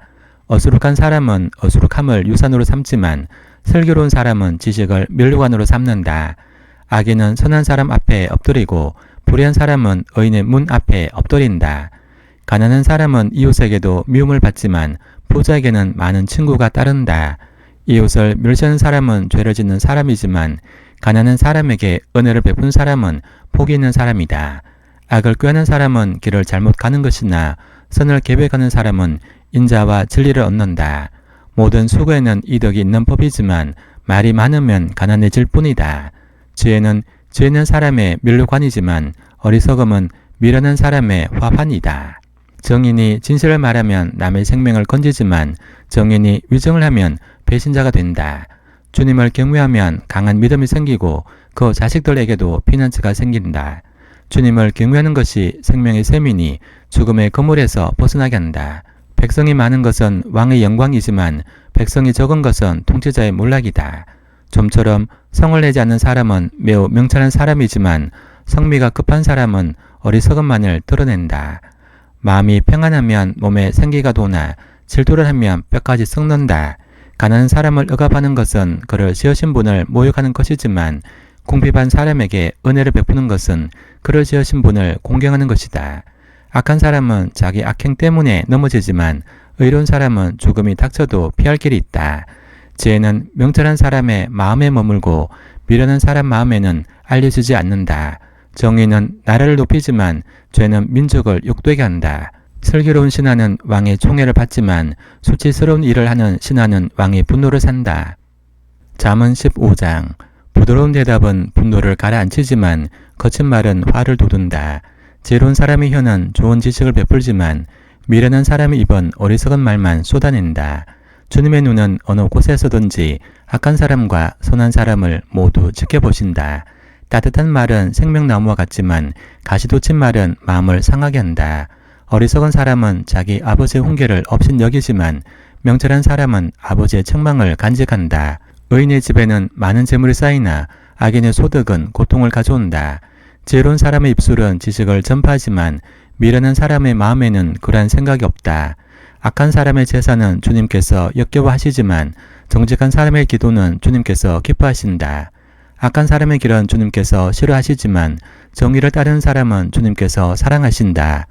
어수룩한 사람은 어수룩함을 유산으로 삼지만 슬기로운 사람은 지식을 면류관으로 삼는다. 악인은 선한 사람 앞에 엎드리고 불의한 사람은 의인의 문 앞에 엎드린다. 가난한 사람은 이웃에게도 미움을 받지만 부자에게는 많은 친구가 따른다. 이웃을 멸시하는 사람은 죄를 짓는 사람이지만 가난한 사람에게 은혜를 베푼 사람은 복이 있는 사람이다. 악을 꾀하는 사람은 길을 잘못 가는 것이나 선을 계획하는 사람은 인자와 진리를 얻는다. 모든 수고에는 이득이 있는 법이지만 말이 많으면 가난해질 뿐이다. 지혜는 죄 있는 사람의 면류관이지만 어리석음은 미련한 사람의 화판이다. 정인이 진실을 말하면 남의 생명을 건지지만 정인이 위증을 하면 배신자가 된다. 주님을 경외하면 강한 믿음이 생기고 그 자식들에게도 피난처가 생긴다. 주님을 경외하는 것이 생명의 셈이니 죽음의 그물에서 벗어나게 한다. 백성이 많은 것은 왕의 영광이지만 백성이 적은 것은 통치자의 몰락이다. 좀처럼 성을 내지 않는 사람은 매우 명철한 사람이지만 성미가 급한 사람은 어리석음만을 드러낸다. 마음이 평안하면 몸에 생기가 도나 질투를 하면 뼈까지 썩는다. 가난한 사람을 억압하는 것은 그를 지으신 분을 모욕하는 것이지만 궁핍한 사람에게 은혜를 베푸는 것은 그를 지으신 분을 공경하는 것이다. 악한 사람은 자기 악행 때문에 넘어지지만 의로운 사람은 죽음이 닥쳐도 피할 길이 있다. 지혜는 명철한 사람의 마음에 머물고 미련한 사람 마음에는 알려지지 않는다. 정의는 나라를 높이지만 죄는 민족을 욕되게 한다. 슬기로운 신하는 왕의 총애를 받지만 수치스러운 일을 하는 신하는 왕의 분노를 산다. 잠언 15장. 부드러운 대답은 분노를 가라앉히지만 거친 말은 화를 돋운다. 지혜로운 사람의 혀는 좋은 지식을 베풀지만 미련한 사람의 입은 어리석은 말만 쏟아낸다. 주님의 눈은 어느 곳에서든지 악한 사람과 선한 사람을 모두 지켜보신다. 따뜻한 말은 생명나무와 같지만 가시돋친 말은 마음을 상하게 한다. 어리석은 사람은 자기 아버지의 훈계를 업신여기지만 명철한 사람은 아버지의 책망을 간직한다. 의인의 집에는 많은 재물이 쌓이나 악인의 소득은 고통을 가져온다. 지혜로운 사람의 입술은 지식을 전파하지만 미련한 사람의 마음에는 그러한 생각이 없다. 악한 사람의 제사는 주님께서 역겨워하시지만 정직한 사람의 기도는 주님께서 기뻐하신다. 악한 사람의 길은 주님께서 싫어하시지만 정의를 따르는 사람은 주님께서 사랑하신다.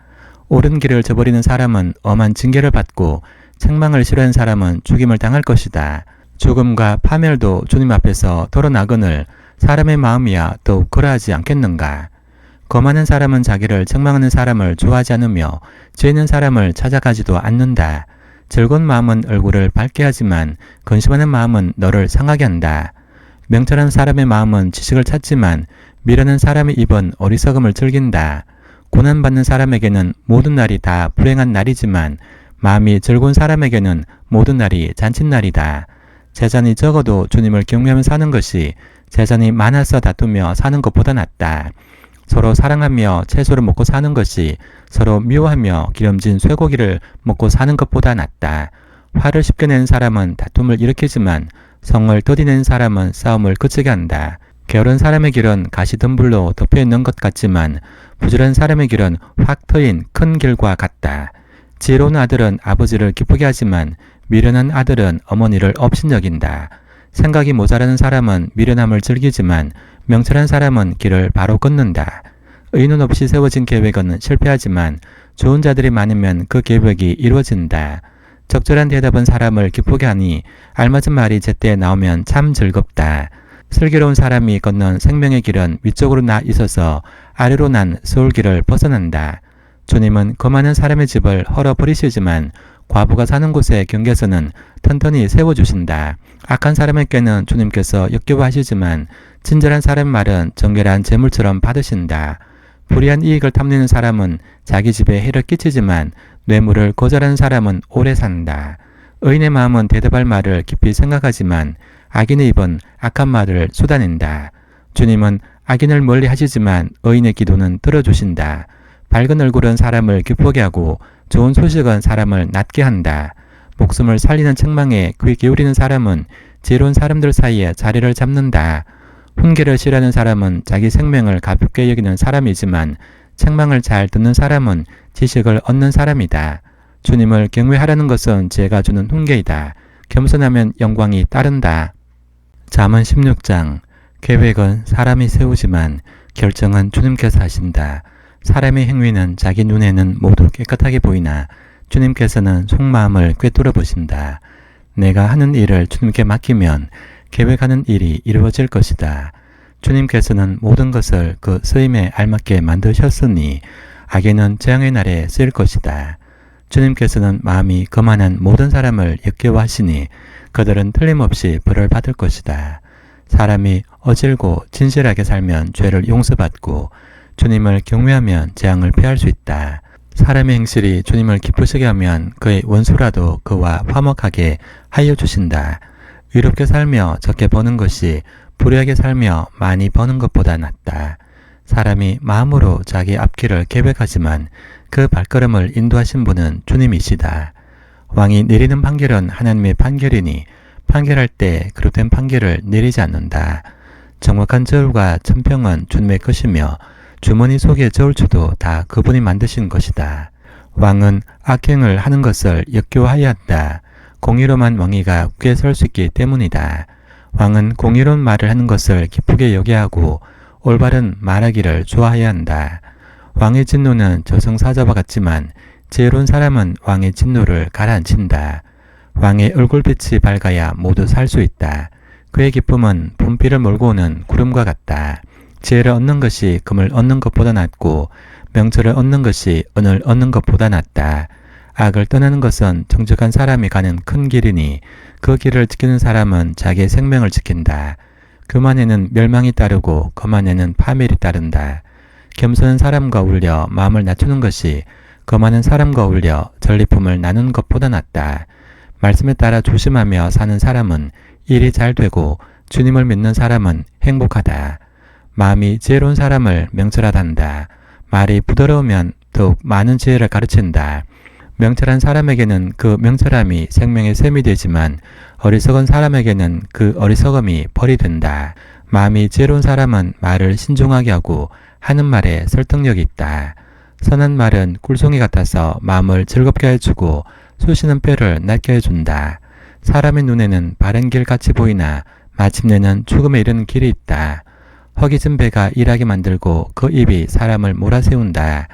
옳은 길을 저버리는 사람은 엄한 징계를 받고 책망을 싫어하는 사람은 죽임을 당할 것이다. 죽음과 파멸도 주님 앞에서 덜어나거늘 사람의 마음이야 더욱 그러하지 않겠는가. 거만한 사람은 자기를 책망하는 사람을 좋아하지 않으며 죄 있는 사람을 찾아가지도 않는다. 즐거운 마음은 얼굴을 밝게 하지만 근심하는 마음은 너를 상하게 한다. 명철한 사람의 마음은 지식을 찾지만 미련한 사람의 입은 어리석음을 즐긴다. 고난받는 사람에게는 모든 날이 다 불행한 날이지만 마음이 즐거운 사람에게는 모든 날이 잔칫날이다. 재산이 적어도 주님을 경외하며 사는 것이 재산이 많아서 다투며 사는 것보다 낫다. 서로 사랑하며 채소를 먹고 사는 것이 서로 미워하며 기름진 쇠고기를 먹고 사는 것보다 낫다. 화를 쉽게 내는 사람은 다툼을 일으키지만 성을 더디내는 사람은 싸움을 그치게 한다. 게으른 사람의 길은 가시덤불로 덮여있는 것 같지만 부지런한 사람의 길은 확 트인 큰 길과 같다. 지혜로운 아들은 아버지를 기쁘게 하지만 미련한 아들은 어머니를 업신여긴다. 생각이 모자라는 사람은 미련함을 즐기지만 명철한 사람은 길을 바로 걷는다. 의논 없이 세워진 계획은 실패하지만 좋은 자들이 많으면 그 계획이 이루어진다. 적절한 대답은 사람을 기쁘게 하니 알맞은 말이 제때 나오면 참 즐겁다. 슬기로운 사람이 걷는 생명의 길은 위쪽으로 나 있어서 아래로 난 서울길을 벗어난다. 주님은 거만한 사람의 집을 헐어버리시지만 과부가 사는 곳의 경계선은 튼튼히 세워주신다. 악한 사람에게는 주님께서 역겨워하시지만 친절한 사람의 말은 정결한 재물처럼 받으신다. 불의한 이익을 탐내는 사람은 자기 집에 해를 끼치지만 뇌물을 거절하는 사람은 오래 산다. 의인의 마음은 대답할 말을 깊이 생각하지만 악인의 입은 악한 말을 쏟아낸다. 주님은 악인을 멀리 하시지만 의인의 기도는 들어주신다. 밝은 얼굴은 사람을 기쁘게 하고 좋은 소식은 사람을 낫게 한다. 목숨을 살리는 책망에 귀 기울이는 사람은 지혜로운 사람들 사이에 자리를 잡는다. 훈계를 싫어하는 사람은 자기 생명을 가볍게 여기는 사람이지만 책망을 잘 듣는 사람은 지식을 얻는 사람이다. 주님을 경외하라는 것은 제가 주는 훈계이다. 겸손하면 영광이 따른다. 잠언 16장. 계획은 사람이 세우지만 결정은 주님께서 하신다. 사람의 행위는 자기 눈에는 모두 깨끗하게 보이나 주님께서는 속마음을 꿰뚫어 보신다. 내가 하는 일을 주님께 맡기면 계획하는 일이 이루어질 것이다. 주님께서는 모든 것을 그 쓰임에 알맞게 만드셨으니 악에는 재앙의 날에 쓰일 것이다. 주님께서는 마음이 거만한 모든 사람을 역겨워하시니 그들은 틀림없이 벌을 받을 것이다. 사람이 어질고 진실하게 살면 죄를 용서받고 주님을 경외하면 재앙을 피할 수 있다. 사람의 행실이 주님을 기쁘시게 하면 그의 원수라도 그와 화목하게 하여 주신다. 의롭게 살며 적게 버는 것이 불의하게 살며 많이 버는 것보다 낫다. 사람이 마음으로 자기 앞길을 계획하지만 그 발걸음을 인도하신 분은 주님이시다. 왕이 내리는 판결은 하나님의 판결이니 판결할 때 그릇된 판결을 내리지 않는다. 정확한 저울과 천평은 주님의 것이며 주머니 속의 저울추도 다 그분이 만드신 것이다. 왕은 악행을 하는 것을 역겨워하여야 한다. 공의로만 왕위가 굳게 설 수 있기 때문이다. 왕은 공의로운 말을 하는 것을 기쁘게 여겨야 하고 올바른 말하기를 좋아해야 한다. 왕의 진노는 저승사자와 같지만 지혜로운 사람은 왕의 진노를 가라앉힌다. 왕의 얼굴빛이 밝아야 모두 살 수 있다. 그의 기쁨은 봄비를 몰고 오는 구름과 같다. 지혜를 얻는 것이 금을 얻는 것보다 낫고 명철을 얻는 것이 은을 얻는 것보다 낫다. 악을 떠나는 것은 정직한 사람이 가는 큰 길이니 그 길을 지키는 사람은 자기의 생명을 지킨다. 교만에는 멸망이 따르고 거만에는 파멸이 따른다. 겸손한 사람과 어울려 마음을 낮추는 것이 거만한 사람과 어울려 전리품을 나누는 것보다 낫다. 말씀에 따라 조심하며 사는 사람은 일이 잘 되고 주님을 믿는 사람은 행복하다. 마음이 지혜로운 사람을 명철하단다. 말이 부드러우면 더욱 많은 지혜를 가르친다. 명철한 사람에게는 그 명철함이 생명의 샘이 되지만 어리석은 사람에게는 그 어리석음이 벌이 된다. 마음이 지혜로운 사람은 말을 신중하게 하고 하는 말에 설득력이 있다. 선한 말은 꿀송이 같아서 마음을 즐겁게 해주고 쑤시는 뼈를 낫게 해준다. 사람의 눈에는 바른 길 같이 보이나 마침내는 죽음에 이르는 길이 있다. 허기진 배가 일하게 만들고 그 입이 사람을 몰아세운다.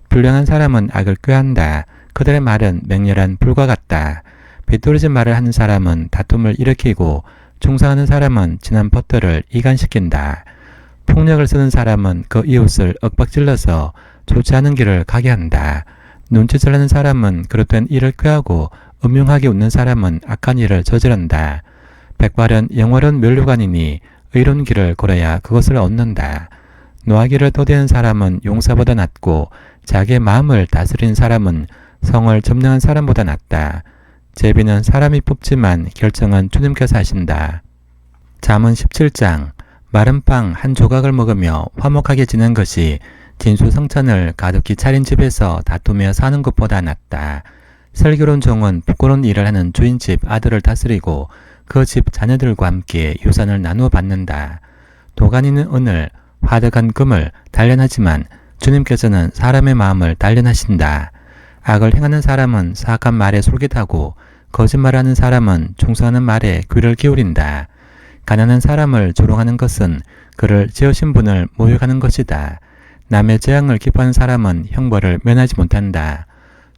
불량한 사람은 악을 꾀한다. 그들의 말은 맹렬한 불과 같다. 비뚤어진 말을 하는 사람은 다툼을 일으키고 중상하는 사람은 진한 벗들을 이간시킨다. 폭력을 쓰는 사람은 그 이웃을 윽박질러서 좋지 않은 길을 가게 한다. 눈치질 하는 사람은 그릇된 일을 꾀하고 음흉하게 웃는 사람은 악한 일을 저지른다. 백발은 영월은 면류관이니 의로운 길을 걸어야 그것을 얻는다. 노하기를 더디는 사람은 용사보다 낫고 자기의 마음을 다스리는 사람은 성을 점령한 사람보다 낫다. 제비는 사람이 뽑지만 결정은 주님께서 하신다. 잠언 17장. 마른 빵 한 조각을 먹으며 화목하게 지낸 것이 진수성찬을 가득히 차린 집에서 다투며 사는 것보다 낫다. 슬기로운 종은 부끄러운 일을 하는 주인집 아들을 다스리고 그 집 자녀들과 함께 유산을 나누어 받는다. 도가니는 은을, 화덕한 금을 단련하지만 주님께서는 사람의 마음을 단련하신다. 악을 행하는 사람은 사악한 말에 솔깃하고 거짓말하는 사람은 충성하는 말에 귀를 기울인다. 가난한 사람을 조롱하는 것은 그를 지으신 분을 모욕하는 것이다. 남의 재앙을 기뻐하는 사람은 형벌을 면하지 못한다.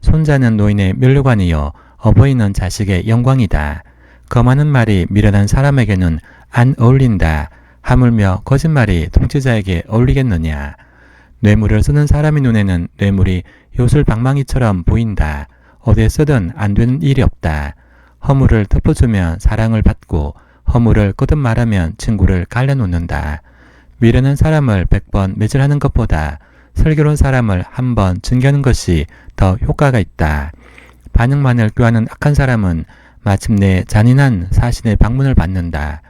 손자는 노인의 면류관이요 어버이는 자식의 영광이다. 거만한 말이 미련한 사람에게는 안 어울린다. 하물며 거짓말이 통치자에게 어울리겠느냐. 뇌물을 쓰는 사람의 눈에는 뇌물이 요술방망이처럼 보인다. 어디에 쓰든 안 되는 일이 없다. 허물을 덮어주면 사랑을 받고 허물을 거듭 말하면 친구를 갈라놓는다. 미련한 사람을 100번 매질하는 것보다 슬기로운 사람을 한번 증거하는 것이 더 효과가 있다. 반역만을 꾀하는 악한 사람은 마침내 잔인한 사신의 방문을 받는다.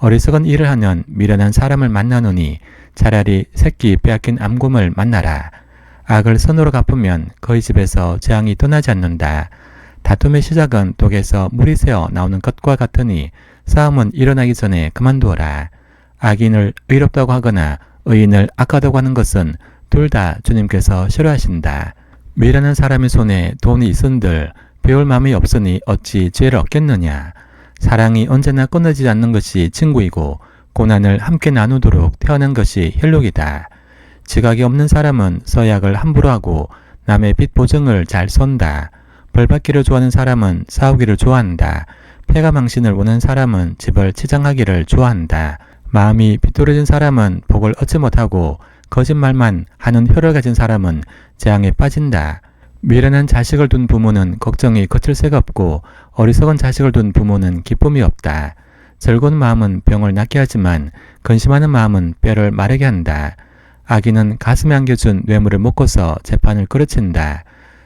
어리석은 일을 하는 미련한 사람을 만나노니 차라리 새끼 빼앗긴 암곰을 만나라. 악을 선으로 갚으면 그의 집에서 재앙이 떠나지 않는다. 다툼의 시작은 독에서 물이 새어 나오는 것과 같으니 싸움은 일어나기 전에 그만두어라. 악인을 의롭다고 하거나 의인을 악하다고 하는 것은 둘 다 주님께서 싫어하신다. 미련한 사람의 손에 돈이 있은들 배울 마음이 없으니 어찌 지혜를 얻겠느냐. 사랑이 언제나 끊어지지 않는 것이 친구이고 고난을 함께 나누도록 태어난 것이 혈육이다. 지각이 없는 사람은 서약을 함부로 하고 남의 빚 보증을 잘 쏜다. 벌받기를 좋아하는 사람은 싸우기를 좋아한다. 패가 망신을 원하는 사람은 집을 치장하기를 좋아한다. 마음이 비뚤어진 사람은 복을 얻지 못하고 거짓말만 하는 혀를 가진 사람은 재앙에 빠진다. 미련한 자식을 둔 부모는 걱정이 거칠 새가 없고 어리석은 자식을 둔 부모는 기쁨이 없다. 즐거운 마음은 병을 낫게 하지만 근심하는 마음은 뼈를 마르게 한다. 악인은 가슴에 안겨준 뇌물을 먹고서 재판을 그르친다.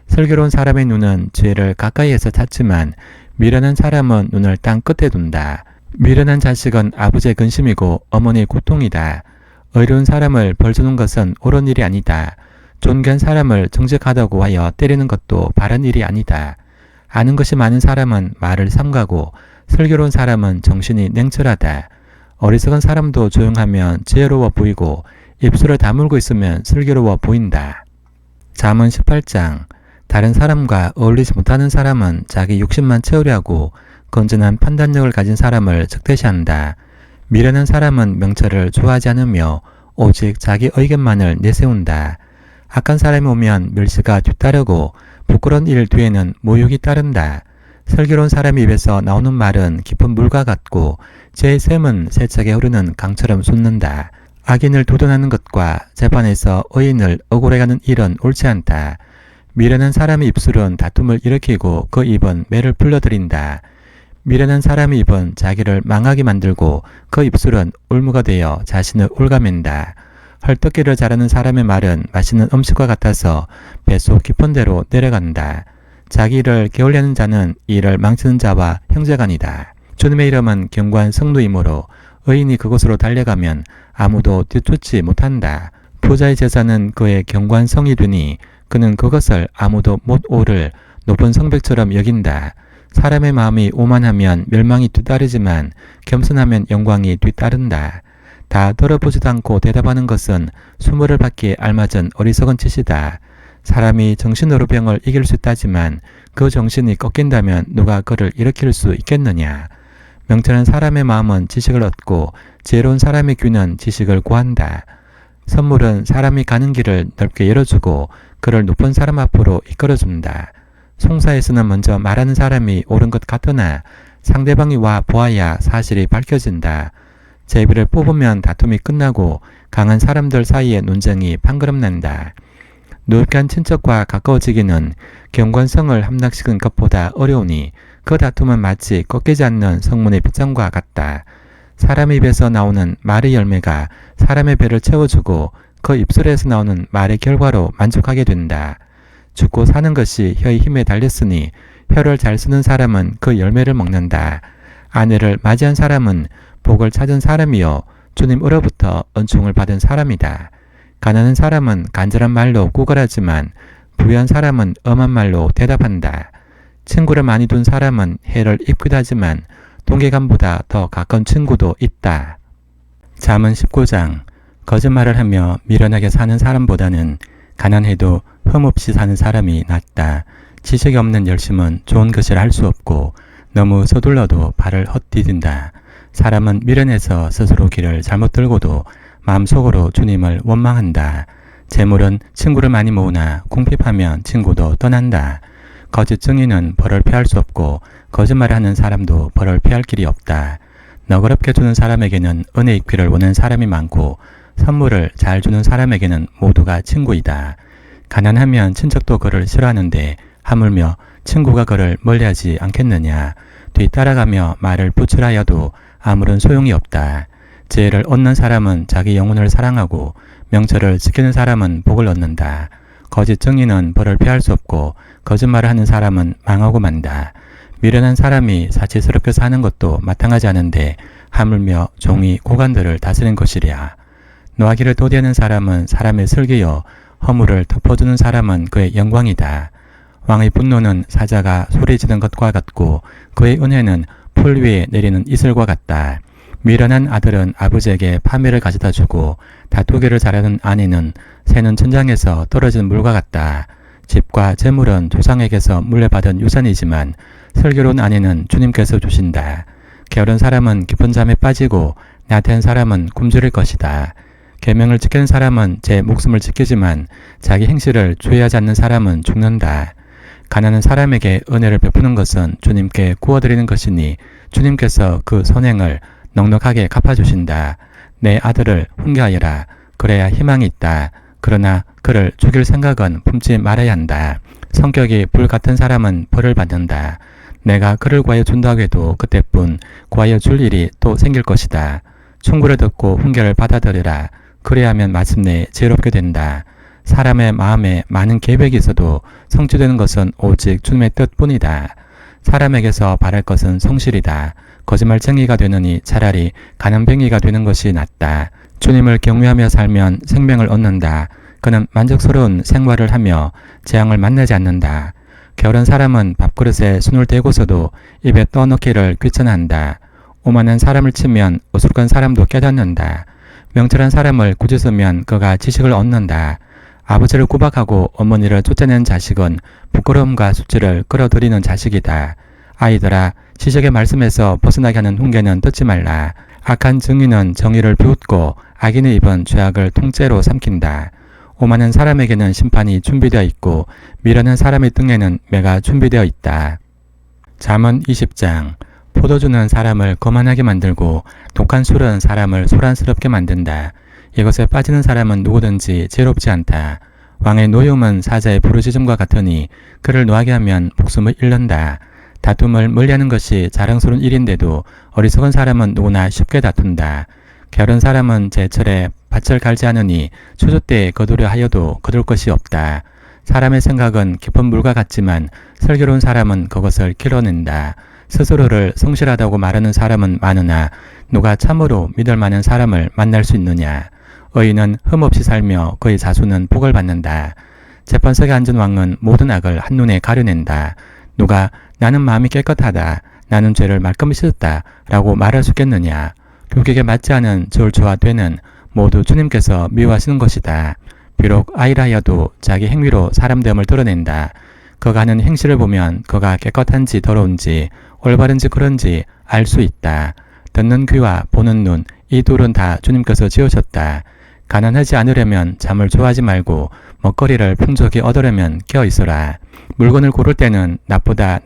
슬기로운 사람의 눈은 죄를 가까이에서 찾지만 미련한 사람은 눈을 땅 끝에 둔다. 미련한 자식은 아버지의 근심이고 어머니의 고통이다. 의로운 사람을 벌주는 것은 옳은 일이 아니다. 존귀한 사람을 정직하다고 하여 때리는 것도 바른 일이 아니다. 아는 것이 많은 사람은 말을 삼가고 슬기로운 사람은 정신이 냉철하다. 어리석은 사람도 조용하면 지혜로워 보이고 입술을 다물고 있으면 슬기로워 보인다. 잠언 18장. 다른 사람과 어울리지 못하는 사람은 자기 욕심만 채우려 하고 건전한 판단력을 가진 사람을 적대시한다. 미련한 사람은 명철을 좋아하지 않으며 오직 자기 의견만을 내세운다. 악한 사람이 오면 멸시가 뒤따르고 부끄러운 일 뒤에는 모욕이 따른다. 슬기로운 사람의 입에서 나오는 말은 깊은 물과 같고 죄의 샘은 세차게 흐르는 강처럼 솟는다. 악인을 도전하는 것과 재판에서 의인을 억울해가는 일은 옳지 않다. 미련한 사람의 입술은 다툼을 일으키고 그 입은 매를 불러들인다. 미련한 사람의 입은 자기를 망하게 만들고 그 입술은 울무가 되어 자신을 올가맨다. 헐떡기를 잘하는 사람의 말은 맛있는 음식과 같아서 뱃속 깊은 데로 내려간다. 자기 일을 게을리하는 자는 일을 망치는 자와 형제간이다. 주님의 이름은 견고한 성루이므로 의인이 그곳으로 달려가면 아무도 뒤쫓지 못한다. 부자의 제사는 그의 견고한 성이 되니 그는 그것을 아무도 못 오를 높은 성벽처럼 여긴다. 사람의 마음이 오만하면 멸망이 뒤따르지만 겸손하면 영광이 뒤따른다. 다 들어보지도 않고 대답하는 것은 수모를 받기에 알맞은 어리석은 짓이다. 사람이 정신으로 병을 이길 수 있다지만 그 정신이 꺾인다면 누가 그를 일으킬 수 있겠느냐. 명철한 사람의 마음은 지식을 얻고 지혜로운 사람의 귀는 지식을 구한다. 선물은 사람이 가는 길을 넓게 열어주고 그를 높은 사람 앞으로 이끌어준다. 송사에서는 먼저 말하는 사람이 옳은 것 같으나 상대방이 와 보아야 사실이 밝혀진다. 제비를 뽑으면 다툼이 끝나고 강한 사람들 사이에 논쟁이 판그름난다. 노력한 친척과 가까워지기는 경관성을 함락시킨 것보다 어려우니 그 다툼은 마치 꺾이지 않는 성문의 빗장과 같다. 사람의 입에서 나오는 말의 열매가 사람의 배를 채워주고 그 입술에서 나오는 말의 결과로 만족하게 된다. 죽고 사는 것이 혀의 힘에 달렸으니 혀를 잘 쓰는 사람은 그 열매를 먹는다. 아내를 맞이한 사람은 복을 찾은 사람이요 주님으로부터 은총을 받은 사람이다. 가난한 사람은 간절한 말로 구걸하지만 부유한 사람은 엄한 말로 대답한다. 친구를 많이 둔 사람은 해를 입기도 하지만 동계감보다 더 가까운 친구도 있다. 잠언 19장. 거짓말을 하며 미련하게 사는 사람보다는 가난해도 흠없이 사는 사람이 낫다. 지식이 없는 열심은 좋은 것이라 할 수 없고 너무 서둘러도 발을 헛디딘다. 사람은 미련해서 스스로 길을 잘못 들고도 마음속으로 주님을 원망한다. 재물은 친구를 많이 모으나 궁핍하면 친구도 떠난다. 거짓 증인은 벌을 피할 수 없고 거짓말을 하는 사람도 벌을 피할 길이 없다. 너그럽게 주는 사람에게는 은혜 입기를 원하는 사람이 많고 선물을 잘 주는 사람에게는 모두가 친구이다. 가난하면 친척도 그를 싫어하는데 하물며 친구가 그를 멀리하지 않겠느냐. 뒤따라가며 말을 부출하여도 아무런 소용이 없다. 지혜를 얻는 사람은 자기 영혼을 사랑하고 명철을 지키는 사람은 복을 얻는다. 거짓 증인은 벌을 피할 수 없고 거짓말을 하는 사람은 망하고 만다. 미련한 사람이 사치스럽게 사는 것도 마땅하지 않은데 하물며 종이 고관들을 다스린 것이랴. 노하기를 도대하는 사람은 사람의 슬기요 허물을 덮어주는 사람은 그의 영광이다. 왕의 분노는 사자가 소리 지른 것과 같고 그의 은혜는 풀 위에 내리는 이슬과 같다. 미련한 아들은 아버지에게 파멸을 가져다 주고 다투기를 잘하는 아내는 새는 천장에서 떨어진 물과 같다. 집과 재물은 조상에게서 물려받은 유산이지만 슬기로운 아내는 주님께서 주신다. 게으른 사람은 깊은 잠에 빠지고 나태한 사람은 굶주릴 것이다. 계명을 지키는 사람은 제 목숨을 지키지만 자기 행실을 주의하지 않는 사람은 죽는다. 가난한 사람에게 은혜를 베푸는 것은 주님께 구워드리는 것이니 주님께서 그 선행을 넉넉하게 갚아주신다. 내 아들을 훈계하여라. 그래야 희망이 있다. 그러나 그를 죽일 생각은 품지 말아야 한다. 성격이 불같은 사람은 벌을 받는다. 내가 그를 구하여 준다고 해도 그때뿐 구하여 줄 일이 또 생길 것이다. 충고를 듣고 훈계를 받아들여라. 그래야 하면 마침내 지혜롭게 된다. 사람의 마음에 많은 계획이 있어도 성취되는 것은 오직 주님의 뜻뿐이다. 사람에게서 바랄 것은 성실이다. 거짓말쟁이가 되느니 차라리 가난뱅이가 되는 것이 낫다. 주님을 경외하며 살면 생명을 얻는다. 그는 만족스러운 생활을 하며 재앙을 만나지 않는다. 게으른 사람은 밥그릇에 손을 대고서도 입에 떠넣기를 귀찮아한다. 오만한 사람을 치면 어술한 사람도 깨닫는다. 명철한 사람을 꾸짖으면 그가 지식을 얻는다. 아버지를 구박하고 어머니를 쫓아낸 자식은 부끄러움과 수치를 끌어들이는 자식이다. 아이들아, 지적의 말씀에서 벗어나게 하는 훈계는 듣지 말라. 악한 증인은 정의를 비웃고 악인의 입은 죄악을 통째로 삼킨다. 오만한 사람에게는 심판이 준비되어 있고 미련한 사람의 등에는 매가 준비되어 있다. 잠언 20장. 포도주는 사람을 거만하게 만들고 독한 술은 사람을 소란스럽게 만든다. 이것에 빠지는 사람은 누구든지 지혜롭지 않다. 왕의 노여움은 사자의 부르짖음과 같으니 그를 노하게 하면 목숨을 잃는다. 다툼을 멀리하는 것이 자랑스러운 일인데도 어리석은 사람은 누구나 쉽게 다툰다. 게으른 사람은 제철에 밭을 갈지 않으니 추수 때에 거두려 하여도 거둘 것이 없다. 사람의 생각은 깊은 물과 같지만 슬기로운 사람은 그것을 길어낸다. 스스로를 성실하다고 말하는 사람은 많으나 누가 참으로 믿을 만한 사람을 만날 수 있느냐. 의인은 흠없이 살며 그의 자손은 복을 받는다. 재판석에 앉은 왕은 모든 악을 한눈에 가려낸다. 누가 나는 마음이 깨끗하다. 나는 죄를 말끔히 씻었다. 라고 말할 수 있겠느냐. 교격에 맞지 않은 저울추와 되는 모두 주님께서 미워하시는 것이다. 비록 아이라 하여도 자기 행위로 사람됨을 드러낸다. 그가 하는 행실을 보면 그가 깨끗한지 더러운지 올바른지 그런지 알 수 있다. 듣는 귀와 보는 눈, 이 둘은 다 주님께서 지으셨다. 가난하지 않으려면 잠을 좋아하지 말고 먹거리를 풍족히 얻으려면 깨어있어라. 물건을 고를 때는 나쁘다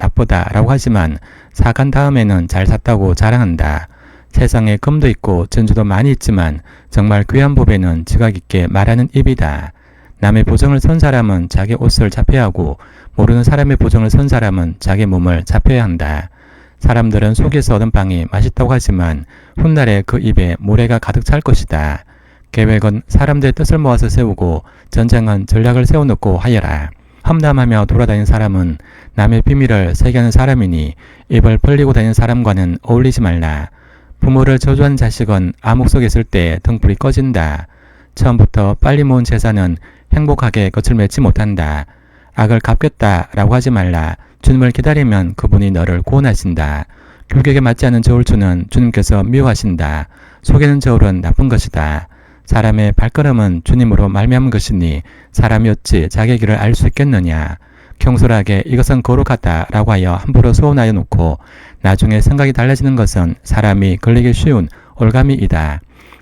라고 하지만 사간 다음에는 잘 샀다고 자랑한다. 세상에 금도 있고珍珠도 많이 있지만 정말 귀한 법에는 지각 있게 말하는 입이다. 남의 보정을 선 사람은 자기 옷을 잡혀야 하고 모르는 사람의 보정을 선 사람은 자기 몸을 잡혀야 한다. 사람들은 속에서 얻은 빵이 맛있다고 하지만 훗날에 그 입에 모래가 가득 찰 것이다. 계획은 사람들의 뜻을 모아서 세우고 전쟁은 전략을 세워놓고 하여라. 험담하며 돌아다니는 사람은 남의 비밀을 새겨하는 사람이니 입을 벌리고 다니는 사람과는 어울리지 말라. 부모를 저주하는 자식은 암흑 속에 있을 때 등불이 꺼진다. 처음부터 빨리 모은 재산은 행복하게 끝을 맺지 못한다. 악을 갚겠다 라고 하지 말라. 주님을 기다리면 그분이 너를 구원하신다. 규격에 맞지 않는 저울추는 주님께서 미워하신다. 속이는 저울은 나쁜 것이다. 사람의 발걸음은 주님으로 말미암은 것이니 사람이 어찌 자기 길을 알 수 있겠느냐. 경솔하게 이것은 거룩하다 라고 하여 함부로 소원하여 놓고 나중에 생각이 달라지는 것은 사람이 걸리기 쉬운 올가미이다.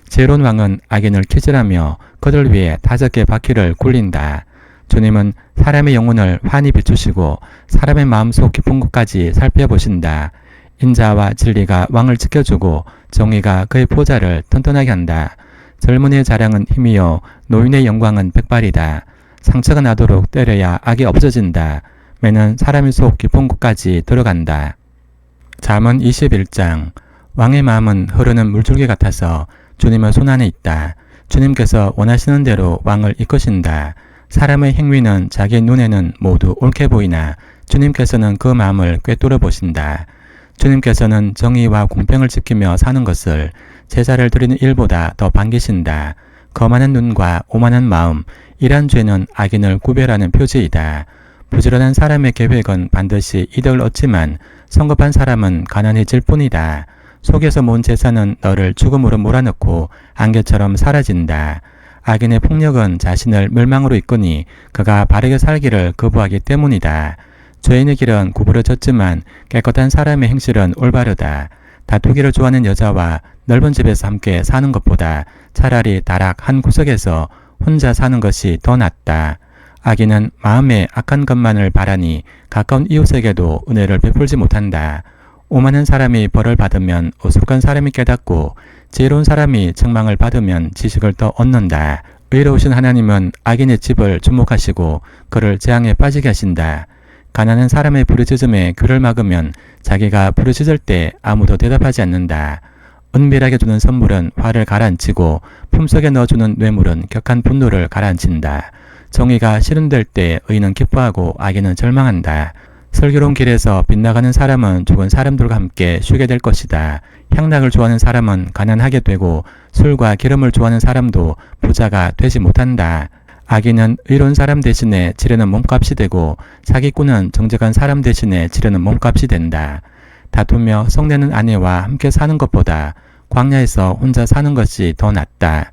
지혜로운 왕은 악인을 키질하며 그들 위해 다섯 개의 바퀴를 굴린다. 주님은 사람의 영혼을 환히 비추시고 사람의 마음속 깊은 곳까지 살펴보신다. 인자와 진리가 왕을 지켜주고 정의가 그의 보좌를 튼튼하게 한다. 젊은이의 자랑은 힘이요 노인의 영광은 백발이다. 상처가 나도록 때려야 악이 없어진다. 매는 사람의 속 깊은 곳까지 들어간다. 잠언 21장. 왕의 마음은 흐르는 물줄기 같아서 주님의 손안에 있다. 주님께서 원하시는 대로 왕을 이끄신다. 사람의 행위는 자기 눈에는 모두 옳게 보이나 주님께서는 그 마음을 꿰뚫어 보신다. 주님께서는 정의와 공평을 지키며 사는 것을 제사를 드리는 일보다 더 반기신다. 거만한 눈과 오만한 마음, 이란 죄는 악인을 구별하는 표지이다. 부지런한 사람의 계획은 반드시 이득을 얻지만 성급한 사람은 가난해질 뿐이다. 속에서 모은 제사는 너를 죽음으로 몰아넣고 안개처럼 사라진다. 악인의 폭력은 자신을 멸망으로 이끄니 그가 바르게 살기를 거부하기 때문이다. 죄인의 길은 구부러졌지만 깨끗한 사람의 행실은 올바르다. 다투기를 좋아하는 여자와 넓은 집에서 함께 사는 것보다 차라리 다락 한 구석에서 혼자 사는 것이 더 낫다. 악인은 마음에 악한 것만을 바라니 가까운 이웃에게도 은혜를 베풀지 못한다. 오만한 사람이 벌을 받으면 어숙한 사람이 깨닫고 지혜로운 사람이 책망을 받으면 지식을 더 얻는다. 의로우신 하나님은 악인의 집을 주목하시고 그를 재앙에 빠지게 하신다. 가난한 사람의 부르짖음에 귀를 막으면 자기가 부르짖을 때 아무도 대답하지 않는다. 은밀하게 주는 선물은 화를 가라앉히고 품속에 넣어주는 뇌물은 격한 분노를 가라앉힌다. 정의가 실현될 때 의인은 기뻐하고 악인은 절망한다. 슬기로운 길에서 빗나가는 사람은 죽은 사람들과 함께 쉬게 될 것이다. 향락을 좋아하는 사람은 가난하게 되고 술과 기름을 좋아하는 사람도 부자가 되지 못한다. 악인은 의로운 사람 대신에 지르는 몸값이 되고 사기꾼은 정직한 사람 대신에 지르는 몸값이 된다. 다투며 성내는 아내와 함께 사는 것보다 광야에서 혼자 사는 것이 더 낫다.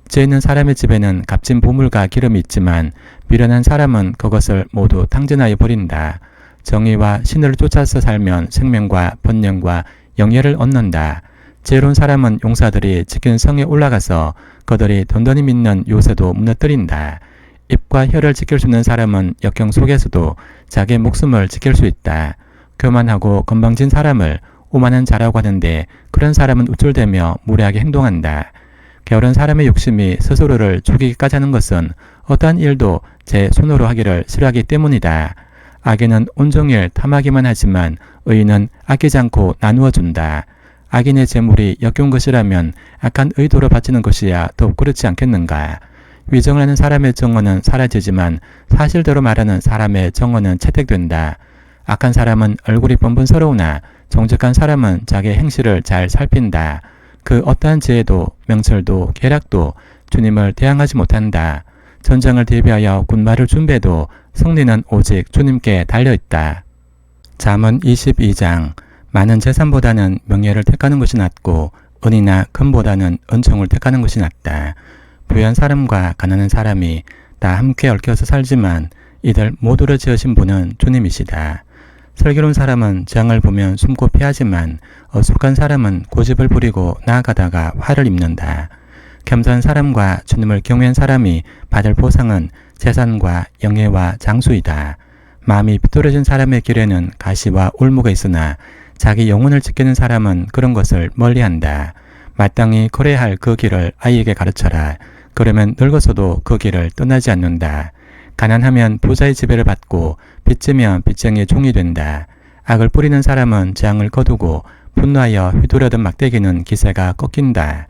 죄 있는 사람의 집에는 값진 보물과 기름이 있지만 미련한 사람은 그것을 모두 탕진하여 버린다. 정의와 신을 쫓아서 살면 생명과 번영과 영예를 얻는다. 지혜로운 사람은 용사들이 지킨 성에 올라가서 그들이 던던히 믿는 요새도 무너뜨린다. 입과 혀를 지킬 수 있는 사람은 역경 속에서도 자기의 목숨을 지킬 수 있다. 교만하고 건방진 사람을 오만한 자라고 하는데 그런 사람은 우쭐대며 무례하게 행동한다. 게으른 사람의 욕심이 스스로를 죽이기까지 하는 것은 어떠한 일도 제 손으로 하기를 싫어하기 때문이다. 악인은 온종일 탐하기만 하지만 의인은 아끼지 않고 나누어 준다. 악인의 재물이 역겨운 것이라면 악한 의도로 바치는 것이야 더욱 그렇지 않겠는가. 위정을 하는 사람의 정언은 사라지지만 사실대로 말하는 사람의 정언은 채택된다. 악한 사람은 얼굴이 번번스러우나 정직한 사람은 자기의 행실을 잘 살핀다. 그 어떠한 지혜도 명철도 계략도 주님을 대항하지 못한다. 전쟁을 대비하여 군마를 준비해도 승리는 오직 주님께 달려있다. 잠언 22장. 많은 재산보다는 명예를 택하는 것이 낫고 은이나 금보다는 은총을 택하는 것이 낫다. 부유한 사람과 가난한 사람이 다 함께 얽혀서 살지만 이들 모두를 지으신 분은 주님이시다. 슬기로운 사람은 재앙을 보면 숨고 피하지만 어숙한 사람은 고집을 부리고 나아가다가 화를 입는다. 겸손한 사람과 주님을 경외한 사람이 받을 보상은 재산과 영예와 장수이다. 마음이 비뚤어진 사람의 길에는 가시와 올무가 있으나 자기 영혼을 지키는 사람은 그런 것을 멀리한다. 마땅히 걸어야 할 그 길을 아이에게 가르쳐라. 그러면 늙어서도 그 길을 떠나지 않는다. 가난하면 부자의 지배를 받고 빚지면 빚쟁이의 종이 된다. 악을 뿌리는 사람은 재앙을 거두고 분노하여 휘두르던 막대기는 기세가 꺾인다.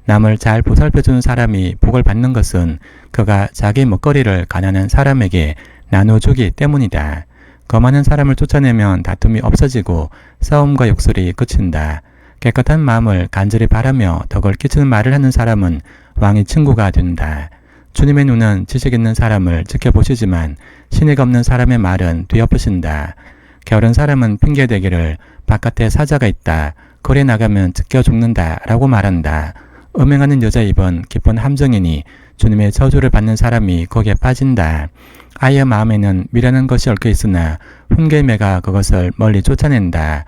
남을 잘 보살펴주는 사람이 복을 받는 것은 그가 자기 먹거리를 가난한 사람에게 나눠주기 때문이다. 거만한 사람을 쫓아내면 다툼이 없어지고 싸움과 욕설이 그친다. 깨끗한 마음을 간절히 바라며 덕을 끼치는 말을 하는 사람은 왕의 친구가 된다. 주님의 눈은 지식 있는 사람을 지켜보시지만 신의가 없는 사람의 말은 뒤엎으신다. 게으른 사람은 핑계대기를 바깥에 사자가 있다. 거리에 나가면 찢겨 죽는다 라고 말한다. 음행하는 여자 입은 깊은 함정이니 주님의 저주를 받는 사람이 거기에 빠진다. 아이의 마음에는 미련한 것이 얽혀 있으나 훈계의 매가 그것을 멀리 쫓아낸다.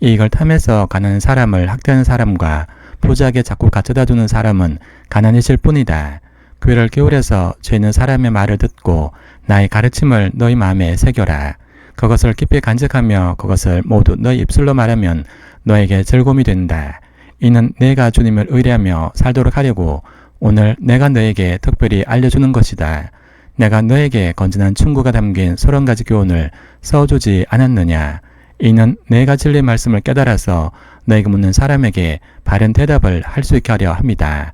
이익을 탐해서 가난한 사람을 학대하는 사람과 부자에게 자꾸 가져다 주는 사람은 가난해질 뿐이다. 귀를 기울여서 죄 있는 사람의 말을 듣고 나의 가르침을 너희 마음에 새겨라. 그것을 깊이 간직하며 그것을 모두 너희 입술로 말하면 너에게 즐거움이 된다. 이는 내가 주님을 의뢰하며 살도록 하려고 오늘 내가 너에게 특별히 알려주는 것이다. 내가 너에게 건전한 충고가 담긴 30가지 교훈을 써주지 않았느냐. 이는 내가 진리의 말씀을 깨달아서 너에게 묻는 사람에게 바른 대답을 할 수 있게 하려 합니다.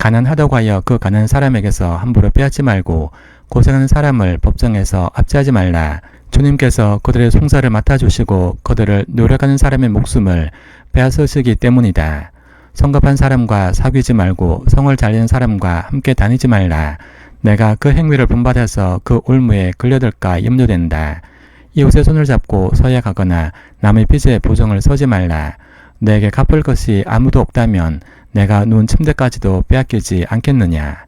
가난하다고 하여 그 가난한 사람에게서 함부로 빼앗지 말고 고생하는 사람을 법정에서 압제하지 말라. 주님께서 그들의 송사를 맡아주시고 그들을 노력하는 사람의 목숨을 빼앗으시기 때문이다. 성급한 사람과 사귀지 말고 성을 잘리는 사람과 함께 다니지 말라. 내가 그 행위를 본받아서 그 올무에 끌려들까 염려된다. 이웃의 손을 잡고 서야 가거나 남의 빚에 보증을 서지 말라. 내게 갚을 것이 아무도 없다면 내가 누운 침대까지도 빼앗기지 않겠느냐.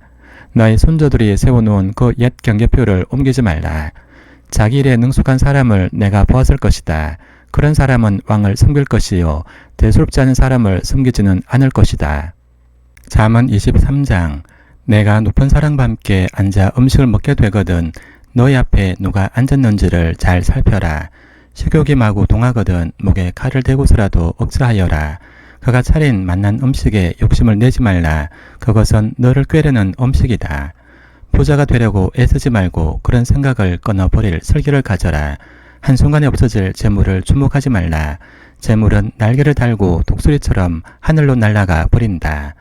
너희 손자들이 세워놓은 그 옛 경계표를 옮기지 말라. 자기 일에 능숙한 사람을 내가 보았을 것이다. 그런 사람은 왕을 섬길 것이요 대수롭지 않은 사람을 섬기지는 않을 것이다. 잠언 23장. 내가 높은 사람과 함께 앉아 음식을 먹게 되거든 너희 앞에 누가 앉았는지를 잘 살펴라. 식욕이 마구 동하거든 목에 칼을 대고서라도 억제하여라. 그가 차린 맛난 음식에 욕심을 내지 말라. 그것은 너를 꾀려는 음식이다. 부자가 되려고 애쓰지 말고 그런 생각을 끊어버릴 슬기를 가져라. 한순간에 없어질 재물을 주목하지 말라. 재물은 날개를 달고 독수리처럼 하늘로 날아가 버린다.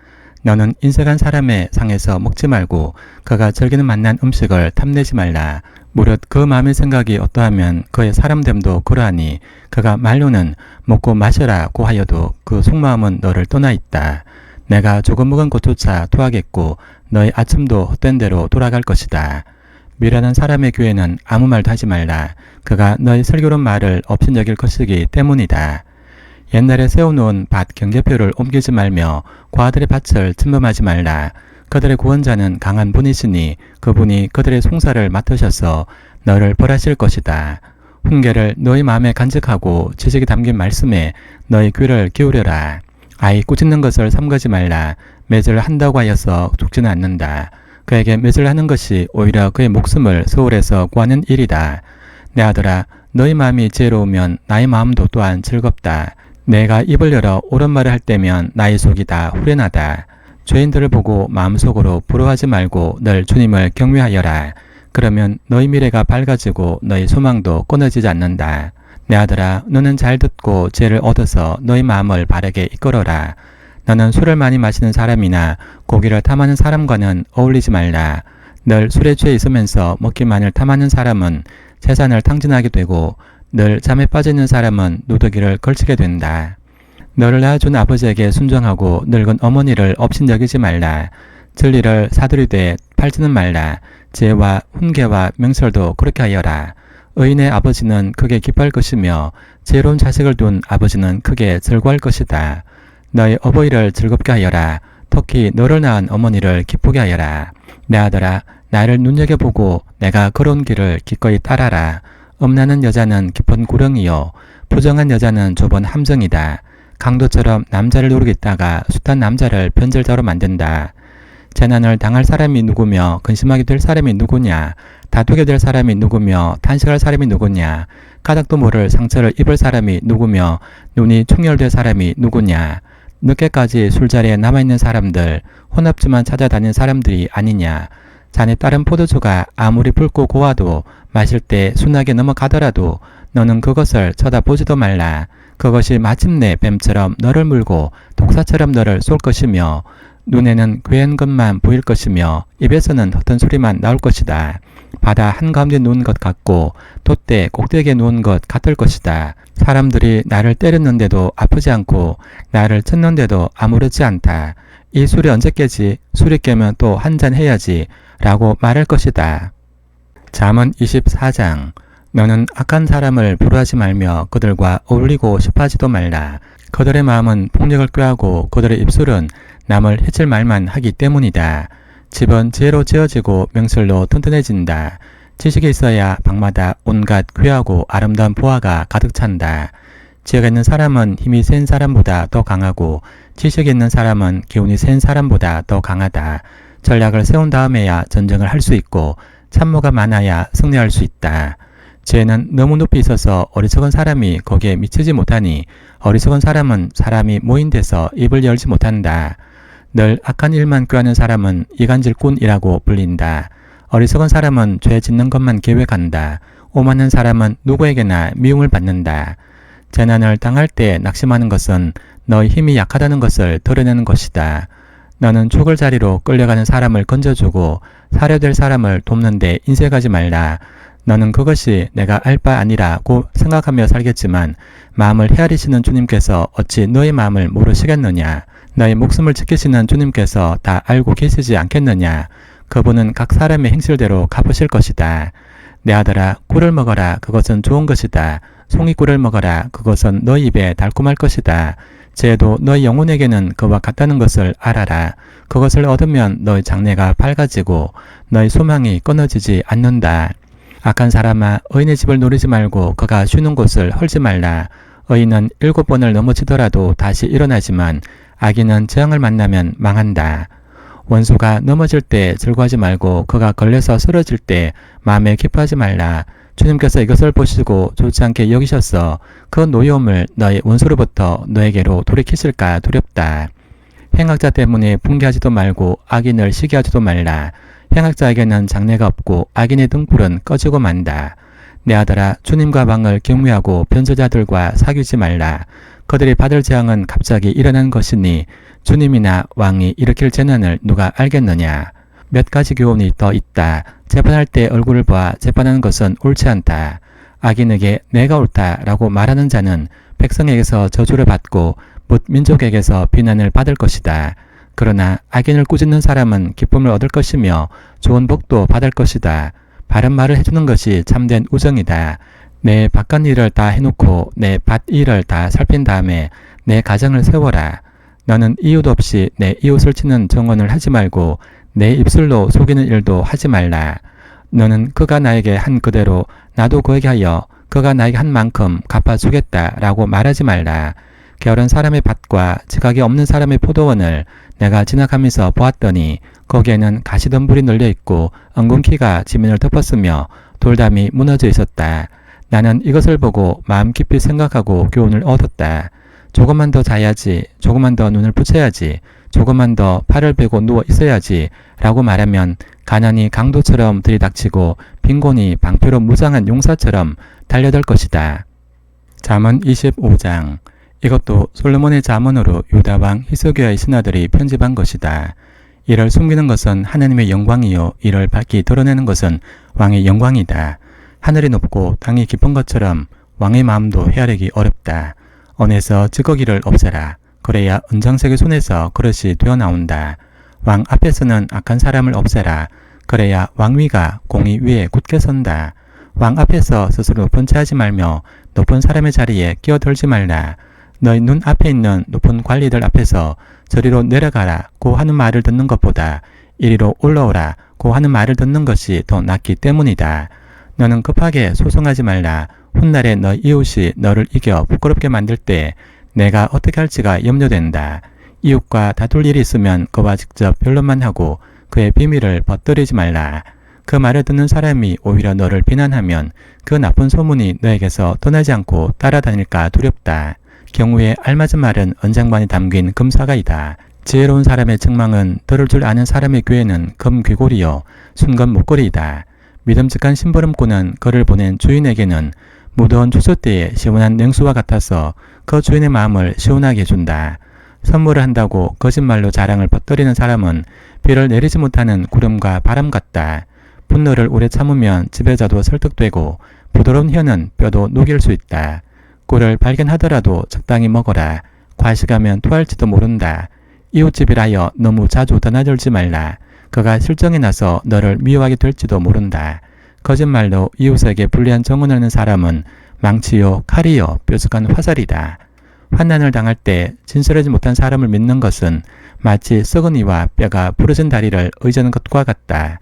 너는 인색한 사람의 상에서 먹지 말고 그가 즐기는 맛난 음식을 탐내지 말라. 무릇 그 마음의 생각이 어떠하면 그의 사람됨도 그러하니 그가 말로는 먹고 마셔라고 하여도 그 속마음은 너를 떠나 있다. 내가 조금 묵은 곳조차 토하겠고 너의 아침도 헛된 대로 돌아갈 것이다. 미련한 사람의 귀에는 아무 말도 하지 말라. 그가 너의 슬기로운 말을 업신여길 것이기 때문이다. 옛날에 세워놓은 밭 경계표를 옮기지 말며 과들의 밭을 침범하지 말라. 그들의 구원자는 강한 분이시니 그분이 그들의 송사를 맡으셔서 너를 벌하실 것이다. 훈계를 너희 마음에 간직하고 지식이 담긴 말씀에 너희 귀를 기울여라. 아이 꾸짖는 것을 삼가지 말라. 매질을 한다고 하여서 죽지는 않는다. 그에게 매질을 하는 것이 오히려 그의 목숨을 소홀해서 구하는 일이다. 내 아들아, 너희 마음이 지혜로우면 나의 마음도 또한 즐겁다. 내가 입을 열어 옳은 말을 할 때면 나의 속이 다 후련하다. 죄인들을 보고 마음속으로 부러워하지 말고 늘 주님을 경외하여라. 그러면 너희 미래가 밝아지고 너희 소망도 끊어지지 않는다. 내 아들아, 너는 잘 듣고 지혜를 얻어서 너희 마음을 바르게 이끌어라. 너는 술을 많이 마시는 사람이나 고기를 탐하는 사람과는 어울리지 말라. 늘 술에 취해 있으면서 먹기만을 탐하는 사람은 재산을 탕진하게 되고 늘 잠에 빠지는 사람은 누더기를 걸치게 된다. 너를 낳아준 아버지에게 순종하고 늙은 어머니를 업신여기지 말라. 진리를 사들이되 팔지는 말라. 지혜와 훈계와 명철도 그렇게 하여라. 의인의 아버지는 크게 기뻐할 것이며 지혜로운 자식을 둔 아버지는 크게 즐거워할 것이다. 너희 어버이를 즐겁게 하여라. 특히 너를 낳은 어머니를 기쁘게 하여라. 내 아들아, 나를 눈여겨보고 내가 걸어온 길을 기꺼이 따라라. 음란한 여자는 깊은 구렁이요 부정한 여자는 좁은 함정이다. 강도처럼 남자를 노리겠다가 숱한 남자를 변절자로 만든다. 재난을 당할 사람이 누구며 근심하게 될 사람이 누구냐. 다투게 될 사람이 누구며 탄식할 사람이 누구냐. 까닭도 모를 상처를 입을 사람이 누구며 눈이 충혈될 사람이 누구냐. 늦게까지 술자리에 남아있는 사람들, 혼합주만 찾아다니는 사람들이 아니냐. 자네 다른 포도주가 아무리 붉고 고와도 마실 때 순하게 넘어가더라도 너는 그것을 쳐다보지도 말라. 그것이 마침내 뱀처럼 너를 물고 독사처럼 너를 쏠 것이며 눈에는 괴한 것만 보일 것이며 입에서는 헛된 소리만 나올 것이다. 바다 한가운데 누운 것 같고 돛대 꼭대기에 누운 것 같을 것이다. 사람들이 나를 때렸는데도 아프지 않고 나를 쳤는데도 아무렇지 않다. 이 술이 언제 깨지? 술이 깨면 또 한잔 해야지 라고 말할 것이다. 잠언 24장. 너는 악한 사람을 부러워하지 말며 그들과 어울리고 싶어하지도 말라. 그들의 마음은 폭력을 꾀하고 그들의 입술은 남을 해칠 말만 하기 때문이다. 집은 지혜로 지어지고 명철로 튼튼해진다. 지식이 있어야 방마다 온갖 귀하고 아름다운 보화가 가득 찬다. 지혜가 있는 사람은 힘이 센 사람보다 더 강하고 지식이 있는 사람은 기운이 센 사람보다 더 강하다. 전략을 세운 다음에야 전쟁을 할 수 있고 참모가 많아야 승리할 수 있다. 지혜는 너무 높이 있어서 어리석은 사람이 거기에 미치지 못하니 어리석은 사람은 사람이 모인 데서 입을 열지 못한다. 늘 악한 일만 꾀하는 사람은 이간질꾼이라고 불린다. 어리석은 사람은 죄 짓는 것만 계획한다. 오만한 사람은 누구에게나 미움을 받는다. 재난을 당할 때 낙심하는 것은 너의 힘이 약하다는 것을 드러내는 것이다. 너는 죽을 자리로 끌려가는 사람을 건져주고 살해될 사람을 돕는데 인색하지 말라. 너는 그것이 내가 알 바 아니라고 생각하며 살겠지만 마음을 헤아리시는 주님께서 어찌 너의 마음을 모르시겠느냐. 너의 목숨을 지키시는 주님께서 다 알고 계시지 않겠느냐. 그분은 각 사람의 행실대로 갚으실 것이다. 내 아들아, 꿀을 먹어라. 그것은 좋은 것이다. 송이꿀을 먹어라. 그것은 너희 입에 달콤할 것이다. 죄도 너희 영혼에게는 그와 같다는 것을 알아라. 그것을 얻으면 너희 장래가 밝아지고 너희 소망이 끊어지지 않는다. 악한 사람아, 의인의 집을 노리지 말고 그가 쉬는 곳을 헐지 말라. 의인은 7번을 넘어지더라도 다시 일어나지만 악인은 재앙을 만나면 망한다. 원수가 넘어질 때 즐거워하지 말고 그가 걸려서 쓰러질 때 마음에 기뻐하지 말라. 주님께서 이것을 보시고 좋지 않게 여기셔서 그 노여움을 너의 원수로부터 너에게로 돌이키실까 두렵다. 행악자 때문에 분개하지도 말고 악인을 시기하지도 말라. 행악자에게는 장래가 없고 악인의 등불은 꺼지고 만다. 내 아들아, 주님과 왕을 경외하고 변제자들과 사귀지 말라. 그들이 받을 재앙은 갑자기 일어난 것이니 주님이나 왕이 일으킬 재난을 누가 알겠느냐. 몇 가지 교훈이 더 있다. 재판할 때 얼굴을 봐 재판하는 것은 옳지 않다. 악인에게 내가 옳다라고 말하는 자는 백성에게서 저주를 받고 뭇 민족에게서 비난을 받을 것이다. 그러나 악인을 꾸짖는 사람은 기쁨을 얻을 것이며 좋은 복도 받을 것이다. 바른 말을 해주는 것이 참된 우정이다. 내 바깥 일을 다 해놓고 내 밭 일을 다 살핀 다음에 내 가정을 세워라. 너는 이유도 없이 내 이웃을 치는 정언을 하지 말고 내 입술로 속이는 일도 하지 말라. 너는 그가 나에게 한 그대로 나도 그에게 하여 그가 나에게 한 만큼 갚아주겠다 라고 말하지 말라. 게으른 사람의 밭과 지각이 없는 사람의 포도원을 내가 지나가면서 보았더니 거기에는 가시덤불이 널려있고 엉겅퀴가 지면을 덮었으며 돌담이 무너져 있었다. 나는 이것을 보고 마음 깊이 생각하고 교훈을 얻었다. 조금만 더 자야지, 조금만 더 눈을 붙여야지, 조금만 더 팔을 베고 누워 있어야지 라고 말하면 가난이 강도처럼 들이닥치고 빈곤이 방패로 무장한 용사처럼 달려들 것이다. 잠언 25장. 이것도 솔로몬의 잠언으로 유다왕 히스기야의 신하들이 편집한 것이다. 이를 숨기는 것은 하나님의 영광이요 이를 밝히 드러내는 것은 왕의 영광이다. 하늘이 높고 땅이 깊은 것처럼 왕의 마음도 헤아리기 어렵다. 언에서 찌꺼기를 없애라. 그래야 은장색의 손에서 그릇이 되어나온다. 왕 앞에서는 악한 사람을 없애라. 그래야 왕위가 공의 위에 굳게 선다. 왕 앞에서 스스로 높은 채 하지 말며 높은 사람의 자리에 끼어들지 말라. 너희 눈 앞에 있는 높은 관리들 앞에서 저리로 내려가라 고 하는 말을 듣는 것보다 이리로 올라오라 고 하는 말을 듣는 것이 더 낫기 때문이다. 너는 급하게 소송하지 말라. 훗날에 너희 이웃이 너를 이겨 부끄럽게 만들 때 내가 어떻게 할지가 염려된다. 이웃과 다툴 일이 있으면 그와 직접 변론만 하고 그의 비밀을 벗뜨리지 말라. 그 말을 듣는 사람이 오히려 너를 비난하면 그 나쁜 소문이 너에게서 떠나지 않고 따라다닐까 두렵다. 경우에 알맞은 말은 언장반이 담긴 금사가이다. 지혜로운 사람의 책망은 들을 줄 아는 사람의 귀에는 금귀고리요 순금 목걸이이다. 믿음직한 심부름꾼은 그를 보낸 주인에게는 무더운 추수 때에 시원한 냉수와 같아서 그 주인의 마음을 시원하게 해준다. 선물을 한다고 거짓말로 자랑을 퍼뜨리는 사람은 비를 내리지 못하는 구름과 바람 같다. 분노를 오래 참으면 지배자도 설득되고 부드러운 혀는 뼈도 녹일 수 있다. 꿀을 발견하더라도 적당히 먹어라. 과식하면 토할지도 모른다. 이웃집이라여 너무 자주 드나들지 말라. 그가 실정이 나서 너를 미워하게 될지도 모른다. 거짓말로 이웃에게 불리한 정언을 하는 사람은 망치요 칼이요 뾰족한 화살이다. 환난을 당할 때 진실하지 못한 사람을 믿는 것은 마치 썩은 이와 뼈가 부러진 다리를 의지하는 것과 같다.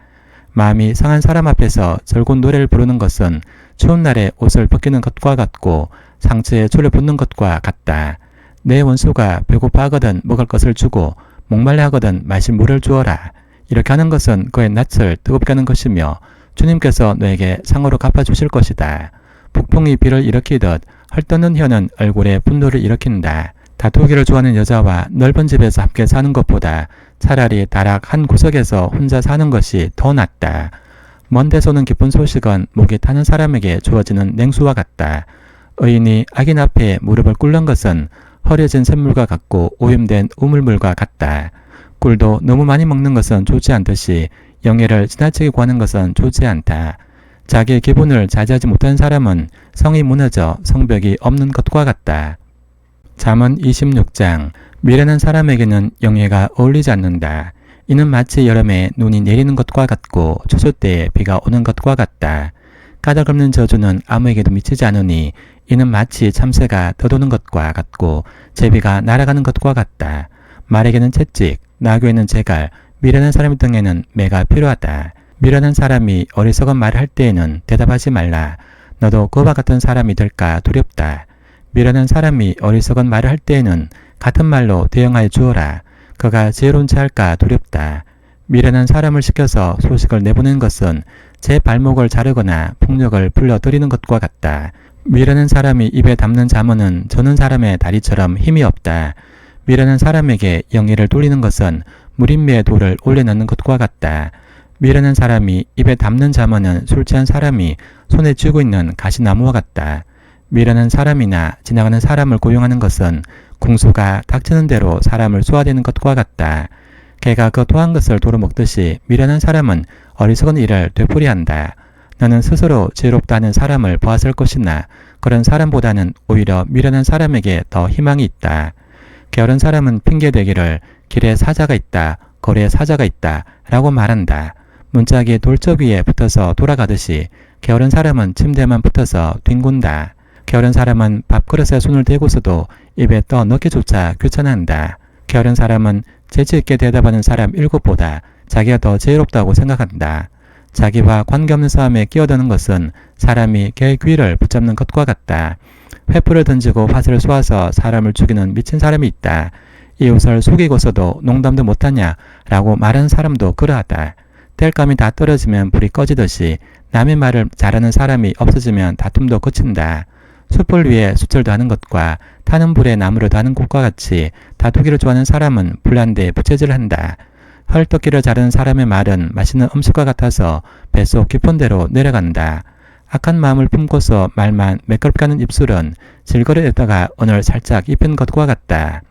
마음이 상한 사람 앞에서 절곤 노래를 부르는 것은 추운 날에 옷을 벗기는 것과 같고 상처에 줄을 붓는 것과 같다. 내 원수가 배고파하거든 먹을 것을 주고 목말라 하거든 마실 물을 주어라. 이렇게 하는 것은 그의 낯을 뜨겁게 하는 것이며 주님께서 너에게 상으로 갚아주실 것이다. 북풍이 비를 일으키듯 헐떠는 혀는 얼굴에 분노를 일으킨다. 다투기를 좋아하는 여자와 넓은 집에서 함께 사는 것보다 차라리 다락 한 구석에서 혼자 사는 것이 더 낫다. 먼 데서는 기쁜 소식은 목이 타는 사람에게 주어지는 냉수와 같다. 의인이 악인 앞에 무릎을 꿇는 것은 허려진 샘물과 같고 오염된 우물물과 같다. 꿀도 너무 많이 먹는 것은 좋지 않듯이 영예를 지나치게 구하는 것은 좋지 않다. 자기의 기분을 자제하지 못하는 사람은 성이 무너져 성벽이 없는 것과 같다. 잠언 26장 미련한 사람에게는 영예가 어울리지 않는다. 이는 마치 여름에 눈이 내리는 것과 같고 추수 때에 비가 오는 것과 같다. 까닭없는 저주는 아무에게도 미치지 않으니 이는 마치 참새가 떠도는 것과 같고 제비가 날아가는 것과 같다. 말에게는 채찍, 나귀에는 재갈, 미련한 사람 등에는 매가 필요하다. 미련한 사람이 어리석은 말을 할 때에는 대답하지 말라. 너도 그와 같은 사람이 될까 두렵다. 미련한 사람이 어리석은 말을 할 때에는 같은 말로 대응하여 주어라. 그가 지혜로운 체 할까 두렵다. 미련한 사람을 시켜서 소식을 내보내는 것은 제 발목을 자르거나 폭력을 불러들이는 것과 같다. 미련한 사람이 입에 담는 잠언은 저는 사람의 다리처럼 힘이 없다. 미련한 사람에게 영예를 돌리는 것은 무림매의 돌을 올려놓는 것과 같다. 미련한 사람이 입에 담는 잠언은 술 취한 사람이 손에 쥐고 있는 가시나무와 같다. 미련한 사람이나 지나가는 사람을 고용하는 것은 궁수가 닥치는 대로 사람을 쏘아대는 것과 같다. 개가 그 토한 것을 도로 먹듯이 미련한 사람은 어리석은 일을 되풀이한다. 너는 스스로 지혜롭다 하는 사람을 보았을 것이나 그런 사람보다는 오히려 미련한 사람에게 더 희망이 있다. 게으른 사람은 핑계대기를 길에 사자가 있다, 거리에 사자가 있다 라고 말한다. 문짝이 돌적 위에 붙어서 돌아가듯이 게으른 사람은 침대만 붙어서 뒹군다. 게으른 사람은 밥그릇에 손을 대고서도 입에 떠 넣기조차 귀찮아한다. 게으른 사람은 재치있게 대답하는 사람 7보다 자기가 더 지혜롭다고 생각한다. 자기와 관계없는 싸움에 끼어드는 것은 사람이 개의 귀를 붙잡는 것과 같다. 횃불을 던지고 화살을 쏘아서 사람을 죽이는 미친 사람이 있다. 이웃을 속이고서도 농담도 못하냐 라고 말하는 사람도 그러하다. 땔감이 다 떨어지면 불이 꺼지듯이 남의 말을 잘하는 사람이 없어지면 다툼도 그친다. 숯불 위에 숯을 더하는 것과 타는 불에 나무를 더하는 것과 같이 다투기를 좋아하는 사람은 불난데 부채질을 한다. 헐떡기를 자르는 사람의 말은 맛있는 음식과 같아서 뱃속 깊은 데로 내려간다. 악한 마음을 품고서 말만 매끄럽게 하는 입술은 질거리에다가 언을 살짝 입힌 것과 같다.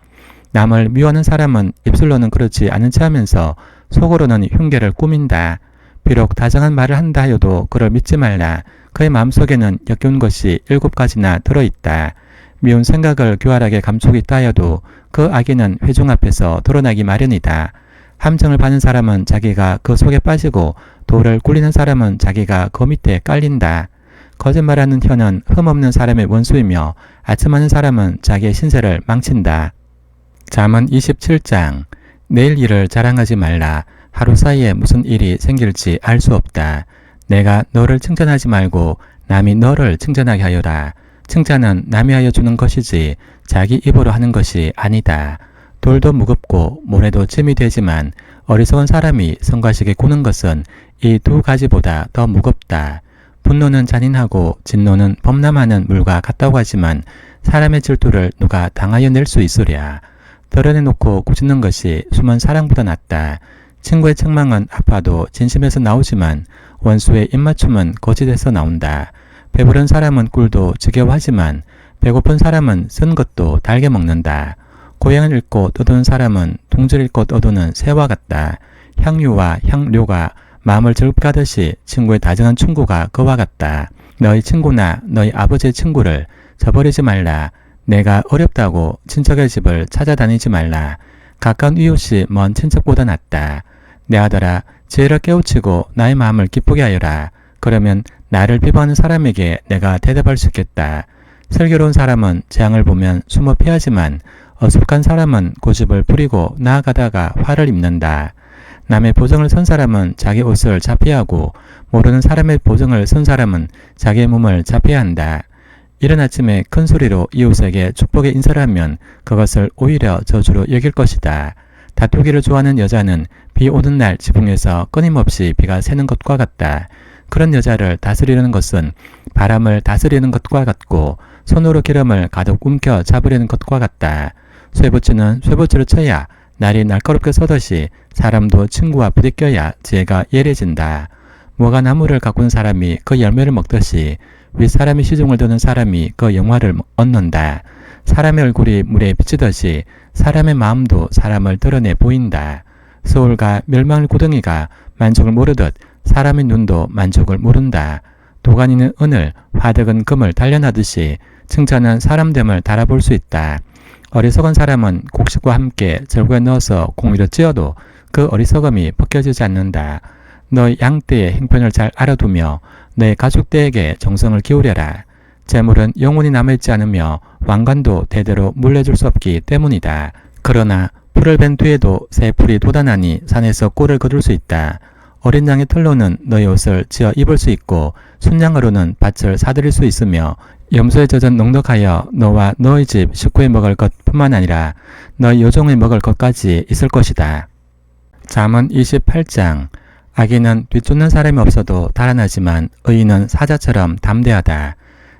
남을 미워하는 사람은 입술로는 그렇지 않은 체 하면서 속으로는 흉계를 꾸민다. 비록 다정한 말을 한다 하여도 그를 믿지 말라. 그의 마음속에는 역겨운 것이 7가지나 들어있다. 미운 생각을 교활하게 감추고 있다 하여도 그 악의는 회중 앞에서 드러나기 마련이다. 함정을 받는 사람은 자기가 그 속에 빠지고 돌을 굴리는 사람은 자기가 그 밑에 깔린다. 거짓말하는 혀는 흠없는 사람의 원수이며 아첨하는 사람은 자기의 신세를 망친다. 잠언 27장 내일 일을 자랑하지 말라. 하루 사이에 무슨 일이 생길지 알 수 없다. 내가 너를 칭찬하지 말고 남이 너를 칭찬하게 하여라. 칭찬은 남이 하여 주는 것이지 자기 입으로 하는 것이 아니다. 돌도 무겁고 모래도 짐이 되지만 어리석은 사람이 성가시게 구는 것은 이 2가지보다 더 무겁다. 분노는 잔인하고 진노는 범람하는 물과 같다고 하지만 사람의 질투를 누가 당하여 낼 수 있으랴. 드러내놓고 꾸짖는 것이 숨은 사랑보다 낫다. 친구의 책망은 아파도 진심에서 나오지만 원수의 입맞춤은 거짓에서 나온다. 배부른 사람은 꿀도 지겨워하지만 배고픈 사람은 쓴 것도 달게 먹는다. 고향을 잃고 떠도는 사람은 동지를 잃고 떠도는 새와 같다. 향유와 향료가 마음을 즐겁게 하듯이 친구의 다정한 충고가 그와 같다. 너희 친구나 너희 아버지의 친구를 저버리지 말라. 내가 어렵다고 친척의 집을 찾아다니지 말라. 가까운 이웃이 먼 친척보다 낫다. 내 아들아, 지혜를 깨우치고 나의 마음을 기쁘게 하여라. 그러면 나를 비방하는 사람에게 내가 대답할 수 있겠다. 슬기로운 사람은 재앙을 보면 숨어 피하지만 어숙한 사람은 고집을 부리고 나아가다가 화를 입는다. 남의 보증을 선 사람은 자기 옷을 자피하고 모르는 사람의 보증을 선 사람은 자기의 몸을 자피해야 한다. 이른 아침에 큰 소리로 이웃에게 축복의 인사를 하면 그것을 오히려 저주로 여길 것이다. 다투기를 좋아하는 여자는 비 오는 날 지붕에서 끊임없이 비가 새는 것과 같다. 그런 여자를 다스리는 것은 바람을 다스리는 것과 같고 손으로 기름을 가득 움켜 잡으려는 것과 같다. 쇠붙이는 쇠붙이를 쳐야 날이 날카롭게 서듯이 사람도 친구와 부딪혀야 지혜가 예리해진다. 무화과 나무를 가꾼 사람이 그 열매를 먹듯이 윗사람이 시중을 드는 사람이 그 영화를 얻는다. 사람의 얼굴이 물에 비치듯이 사람의 마음도 사람을 드러내 보인다. 서울과 멸망을 구덩이가 만족을 모르듯 사람의 눈도 만족을 모른다. 도가니는 은을, 화덕은 금을 단련하듯이 칭찬은 사람됨을 달아볼 수 있다. 어리석은 사람은 곡식과 함께 절구에 넣어서 공위로 찧어도 그 어리석음이 벗겨지지 않는다. 너의 양떼의 행편을 잘 알아두며 너의 가족들에게 정성을 기울여라. 재물은 영원히 남아있지 않으며 왕관도 대대로 물려줄 수 없기 때문이다. 그러나 풀을 벤 뒤에도 새 풀이 돋아나니 산에서 꿀을 거둘 수 있다. 어린 양의 털로는 너의 옷을 지어 입을 수 있고 순양으로는 밭을 사들일 수 있으며 염소에 젖은 넉넉하여 너와 너의 집 식구에 먹을 것뿐만 아니라 너의 요종에 먹을 것까지 있을 것이다. 잠언 28장. 악인은 뒤쫓는 사람이 없어도 달아나지만 의인은 사자처럼 담대하다.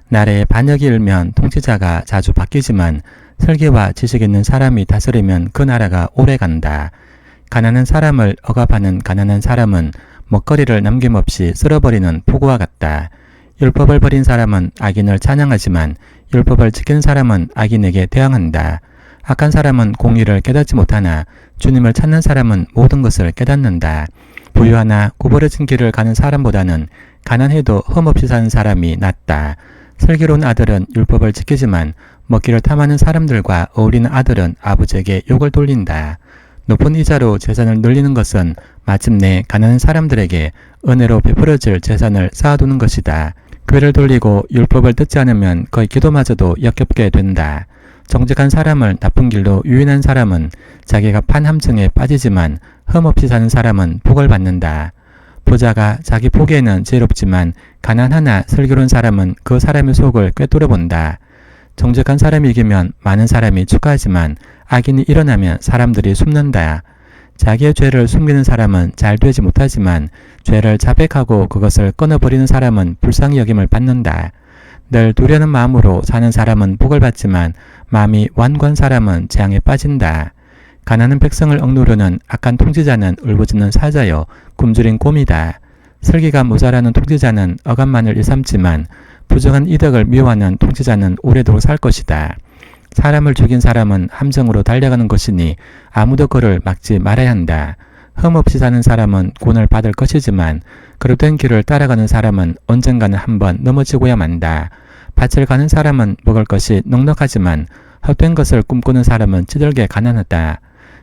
나라의 반역이 일면 통치자가 자주 바뀌지만 설계와 지식 있는 사람이 다스리면 그 나라가 오래간다. 가난한 사람을 억압하는 가난한 사람은 먹거리를 남김없이 쓸어버리는 폭우와 같다. 율법을 버린 사람은 악인을 찬양하지만 율법을 지키는 사람은 악인에게 대항한다. 악한 사람은 공의를 깨닫지 못하나 주님을 찾는 사람은 모든 것을 깨닫는다. 부유하나 구부러진 길을 가는 사람보다는 가난해도 흠없이 사는 사람이 낫다. 슬기로운 아들은 율법을 지키지만 먹기를 탐하는 사람들과 어울리는 아들은 아버지에게 욕을 돌린다. 높은 이자로 재산을 늘리는 것은 마침내 가난한 사람들에게 은혜로 베풀어질 재산을 쌓아두는 것이다. 귀를 돌리고 율법을 듣지 않으면 거의 기도마저도 역겹게 된다. 정직한 사람을 나쁜 길로 유인한 사람은 자기가 판 함정에 빠지지만 흠없이 사는 사람은 복을 받는다. 부자가 자기 보기에는 지혜롭지만 가난하나 슬기로운 사람은 그 사람의 속을 꿰뚫어 본다. 정직한 사람이 이기면 많은 사람이 축하하지만 악인이 일어나면 사람들이 숨는다. 자기의 죄를 숨기는 사람은 잘 되지 못하지만 죄를 자백하고 그것을 끊어버리는 사람은 불쌍히 여김을 받는다. 늘 두려는 마음으로 사는 사람은 복을 받지만 마음이 완고한 사람은 재앙에 빠진다. 가난한 백성을 억누르는 악한 통치자는 울부짖는 사자여 굶주린 곰이다. 슬기가 모자라는 통치자는 억압만을 일삼지만 부정한 이득을 미워하는 통치자는 오래도록 살 것이다. 사람을 죽인 사람은 함정으로 달려가는 것이니 아무도 그를 막지 말아야 한다. 흠없이 사는 사람은 구원을 받을 것이지만 그릇된 길을 따라가는 사람은 언젠가는 한번 넘어지고야 만다. 밭을 가는 사람은 먹을 것이 넉넉하지만 헛된 것을 꿈꾸는 사람은 찌들게 가난하다.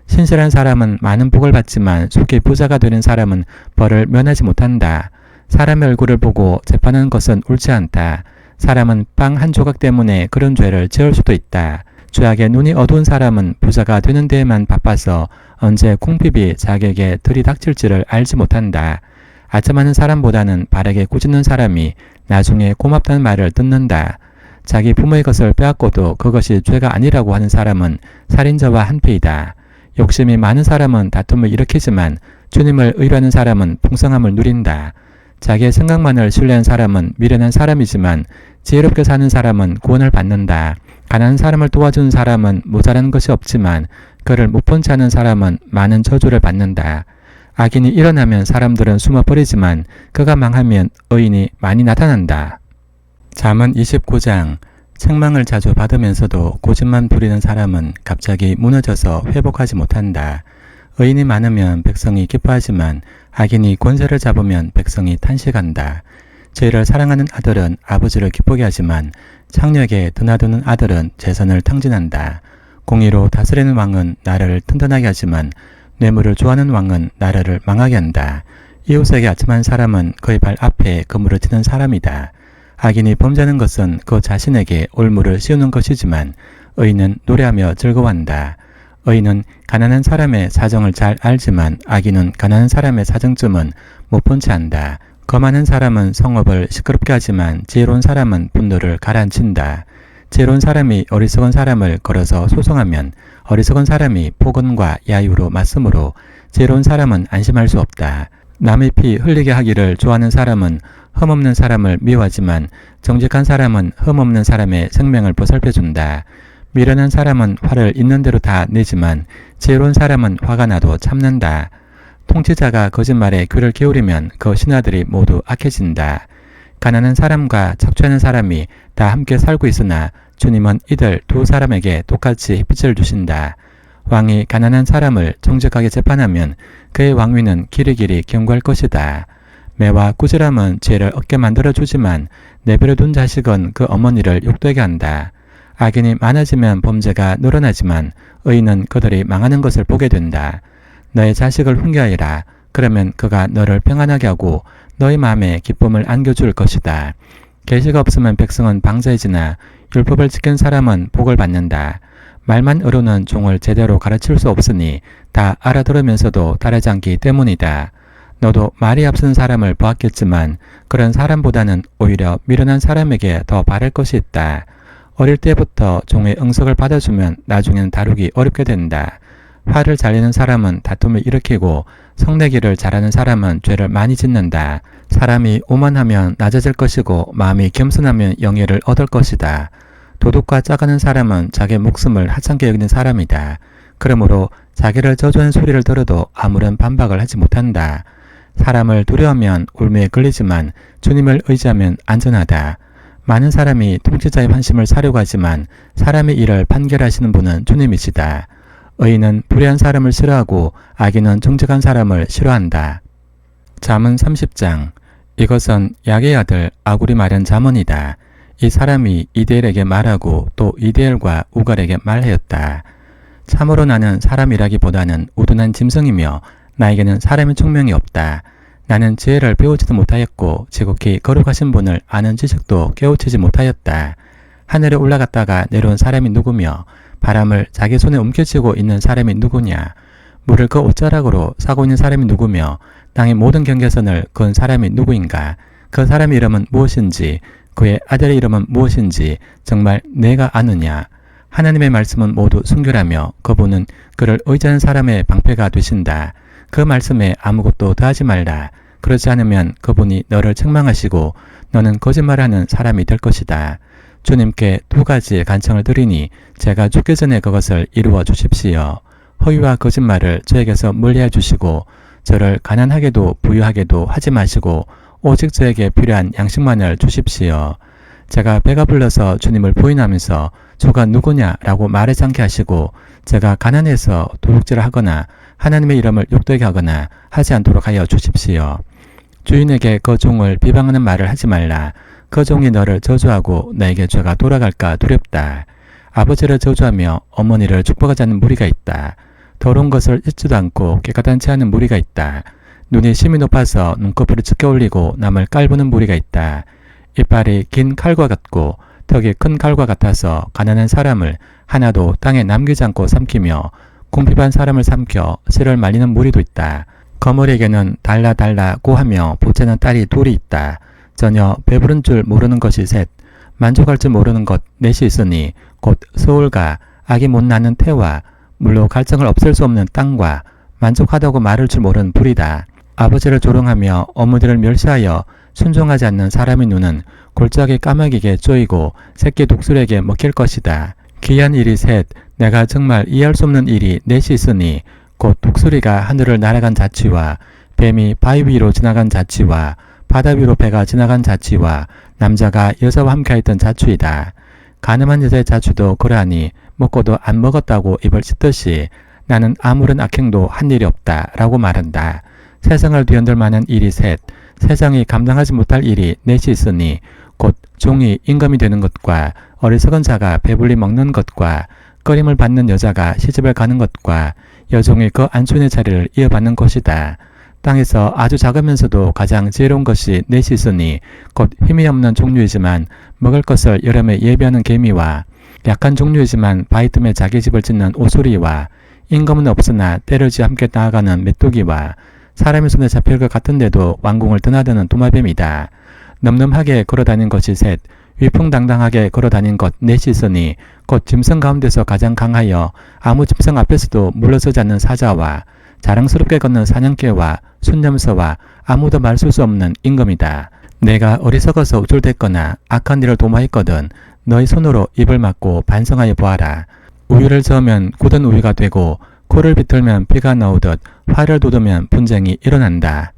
신실한 사람은 많은 복을 받지만 속히 부자가 되는 사람은 벌을 면하지 못한다. 사람의 얼굴을 보고 재판하는 것은 옳지 않다. 사람은 빵 한 조각 때문에 그런 죄를 지을 수도 있다. 죄악에 눈이 어두운 사람은 부자가 되는 데에만 바빠서 언제 궁핍이 자기에게 들이닥칠지를 알지 못한다. 아첨하는 사람보다는 바르게 꾸짖는 사람이 나중에 고맙다는 말을 듣는다. 자기 부모의 것을 빼앗고도 그것이 죄가 아니라고 하는 사람은 살인자와 한패이다. 욕심이 많은 사람은 다툼을 일으키지만 주님을 의뢰하는 사람은 풍성함을 누린다. 자기의 생각만을 신뢰한 사람은 미련한 사람이지만 지혜롭게 사는 사람은 구원을 받는다. 가난한 사람을 도와주는 사람은 모자라는 것이 없지만 그를 못 본 채 하는 사람은 많은 저주를 받는다. 악인이 일어나면 사람들은 숨어버리지만 그가 망하면 의인이 많이 나타난다. 잠언 29장. 책망을 자주 받으면서도 고집만 부리는 사람은 갑자기 무너져서 회복하지 못한다. 의인이 많으면 백성이 기뻐하지만 악인이 권세를 잡으면 백성이 탄식한다. 죄를 사랑하는 아들은 아버지를 기쁘게 하지만 창녀에게 드나드는 아들은 재산을 탕진한다. 공의로 다스리는 왕은 나라를 튼튼하게 하지만 뇌물을 좋아하는 왕은 나라를 망하게 한다. 이웃에게 아첨한 사람은 그의 발 앞에 그물을 치는 사람이다. 악인이 범죄하는 것은 그 자신에게 올무를 씌우는 것이지만 의인은 노래하며 즐거워한다. 의인은 가난한 사람의 사정을 잘 알지만 악인은 가난한 사람의 사정쯤은 못 본 채 한다. 거만한 사람은 성읍을 시끄럽게 하지만 지혜로운 사람은 분노를 가라앉힌다. 지혜로운 사람이 어리석은 사람을 걸어서 소송하면 어리석은 사람이 폭언과 야유로 맞으므로 지혜로운 사람은 안심할 수 없다. 남의 피 흘리게 하기를 좋아하는 사람은 흠없는 사람을 미워하지만 정직한 사람은 흠없는 사람의 생명을 보살펴준다. 미련한 사람은 화를 있는 대로 다 내지만 지혜로운 사람은 화가 나도 참는다. 통치자가 거짓말에 귀를 기울이면 그 신하들이 모두 악해진다. 가난한 사람과 착취하는 사람이 다 함께 살고 있으나 주님은 이들 두 사람에게 똑같이 햇빛을 주신다. 왕이 가난한 사람을 정직하게 재판하면 그의 왕위는 길이길이 견고할 것이다. 매와 꾸지람은 죄를 얻게 만들어주지만 내버려둔 자식은 그 어머니를 욕되게 한다. 악인이 많아지면 범죄가 늘어나지만 의인은 그들이 망하는 것을 보게 된다. 너의 자식을 훈계하여라. 그러면 그가 너를 평안하게 하고 너의 마음에 기쁨을 안겨줄 것이다. 계시가 없으면 백성은 방자해지나 율법을 지킨 사람은 복을 받는다. 말만 어루는 종을 제대로 가르칠 수 없으니 다 알아들으면서도 따르지 않기 때문이다. 너도 말이 앞선 사람을 보았겠지만 그런 사람보다는 오히려 미련한 사람에게 더 바랄 것이 있다. 어릴 때부터 종의 응석을 받아주면 나중에는 다루기 어렵게 된다. 화를 잘 내는 사람은 다툼을 일으키고 성내기를 잘하는 사람은 죄를 많이 짓는다. 사람이 오만하면 낮아질 것이고 마음이 겸손하면 영예를 얻을 것이다. 도둑과 짜가는 사람은 자기 목숨을 하찮게 여기는 사람이다. 그러므로 자기를 저주하는 소리를 들어도 아무런 반박을 하지 못한다. 사람을 두려워하면 울매에 걸리지만 주님을 의지하면 안전하다. 많은 사람이 통치자의 환심을 사려고 하지만 사람의 일을 판결하시는 분은 주님이시다. 의인은 불의한 사람을 싫어하고 악인은 정직한 사람을 싫어한다. 잠언 30장. 이것은 야게의 아들 아굴이 말한 잠언이다. 이 사람이 이데엘에게 말하고 또 이데엘과 우갈에게 말하였다. 참으로 나는 사람이라기보다는 우둔한 짐승이며 나에게는 사람의 총명이 없다. 나는 지혜를 배우지도 못하였고 지극히 거룩하신 분을 아는 지식도 깨우치지 못하였다. 하늘에 올라갔다가 내려온 사람이 누구며 바람을 자기 손에 움켜쥐고 있는 사람이 누구냐. 물을 그 옷자락으로 사고 있는 사람이 누구며 땅의 모든 경계선을 그은 사람이 누구인가. 그 사람의 이름은 무엇인지 그의 아들의 이름은 무엇인지 정말 내가 아느냐. 하나님의 말씀은 모두 순결하며 그분은 그를 의지하는 사람의 방패가 되신다. 그 말씀에 아무것도 더하지 말라. 그렇지 않으면 그분이 너를 책망하시고 너는 거짓말하는 사람이 될 것이다. 주님께 두 가지의 간청을 드리니 제가 죽기 전에 그것을 이루어 주십시오. 허위와 거짓말을 저에게서 멀리해 주시고 저를 가난하게도 부유하게도 하지 마시고 오직 저에게 필요한 양식만을 주십시오. 제가 배가 불러서 주님을 부인하면서 주가 누구냐라고 말하지 않게 하시고 제가 가난해서 도둑질을 하거나 하나님의 이름을 욕되게 하거나 하지 않도록 하여 주십시오. 주인에게 그 종을 비방하는 말을 하지 말라. 그 종이 너를 저주하고 너에게 죄가 돌아갈까 두렵다. 아버지를 저주하며 어머니를 축복하지 않는 무리가 있다. 더러운 것을 잊지도 않고 깨끗하지 않은 무리가 있다. 눈이 심이 높아서 눈꺼풀을 치켜 올리고 남을 깔보는 무리가 있다. 이빨이 긴 칼과 같고 턱이 큰 칼과 같아서 가난한 사람을 하나도 땅에 남기지 않고 삼키며 궁핍한 사람을 삼켜 씨를 말리는 무리도 있다. 거머리에게는 달라고 하며 보채는 딸이 둘이 있다. 전혀 배부른 줄 모르는 것이 셋, 만족할 줄 모르는 것 넷이 있으니 곧 서울과 악이 못 나는 태와 물로 갈증을 없앨 수 없는 땅과 만족하다고 말할 줄 모르는 불이다. 아버지를 조롱하며 어머니를 멸시하여 순종하지 않는 사람의 눈은 골짜기 까마귀에게 쪼이고 새끼 독수리에게 먹힐 것이다. 기이한 일이 셋, 내가 정말 이해할 수 없는 일이 넷이 있으니 곧 독수리가 하늘을 날아간 자취와 뱀이 바위 위로 지나간 자취와 바다 위로 배가 지나간 자취와 남자가 여자와 함께했던 자취이다. 가늠한 여자의 자취도 그러하니 먹고도 안 먹었다고 입을 찢듯이 나는 아무런 악행도 한 일이 없다 라고 말한다. 세상을 뒤흔들 만한 일이 셋, 세상이 감당하지 못할 일이 넷이 있으니 곧 종이 임금이 되는 것과 어리석은 자가 배불리 먹는 것과 꺼림을 받는 여자가 시집을 가는 것과 여종이 그 안춘의 자리를 이어받는 것이다. 땅에서 아주 작으면서도 가장 지혜로운 것이 넷이 있으니 곧 힘이 없는 종류이지만 먹을 것을 여름에 예비하는 개미와 약한 종류이지만 바위 틈에 자기 집을 짓는 오소리와 임금은 없으나 때를 지어 함께 나아가는 메뚜기와 사람의 손에 잡힐 것 같은데도 왕궁을 드나드는 도마뱀이다. 늠름하게 걸어다닌 것이 셋, 위풍당당하게 걸어다닌 것 넷이 있으니 곧 짐승 가운데서 가장 강하여 아무 짐승 앞에서도 물러서지 않는 사자와 자랑스럽게 걷는 사냥개와 순념서와 아무도 말쓸 수 없는 임금이다. 내가 어리석어서 우쭐댔거나 악한 일을 도모했거든 너희 손으로 입을 막고 반성하여 보아라. 우유를 저으면 굳은 우유가 되고 코를 비틀면 피가 나오듯 화를 돋우면 분쟁이 일어난다.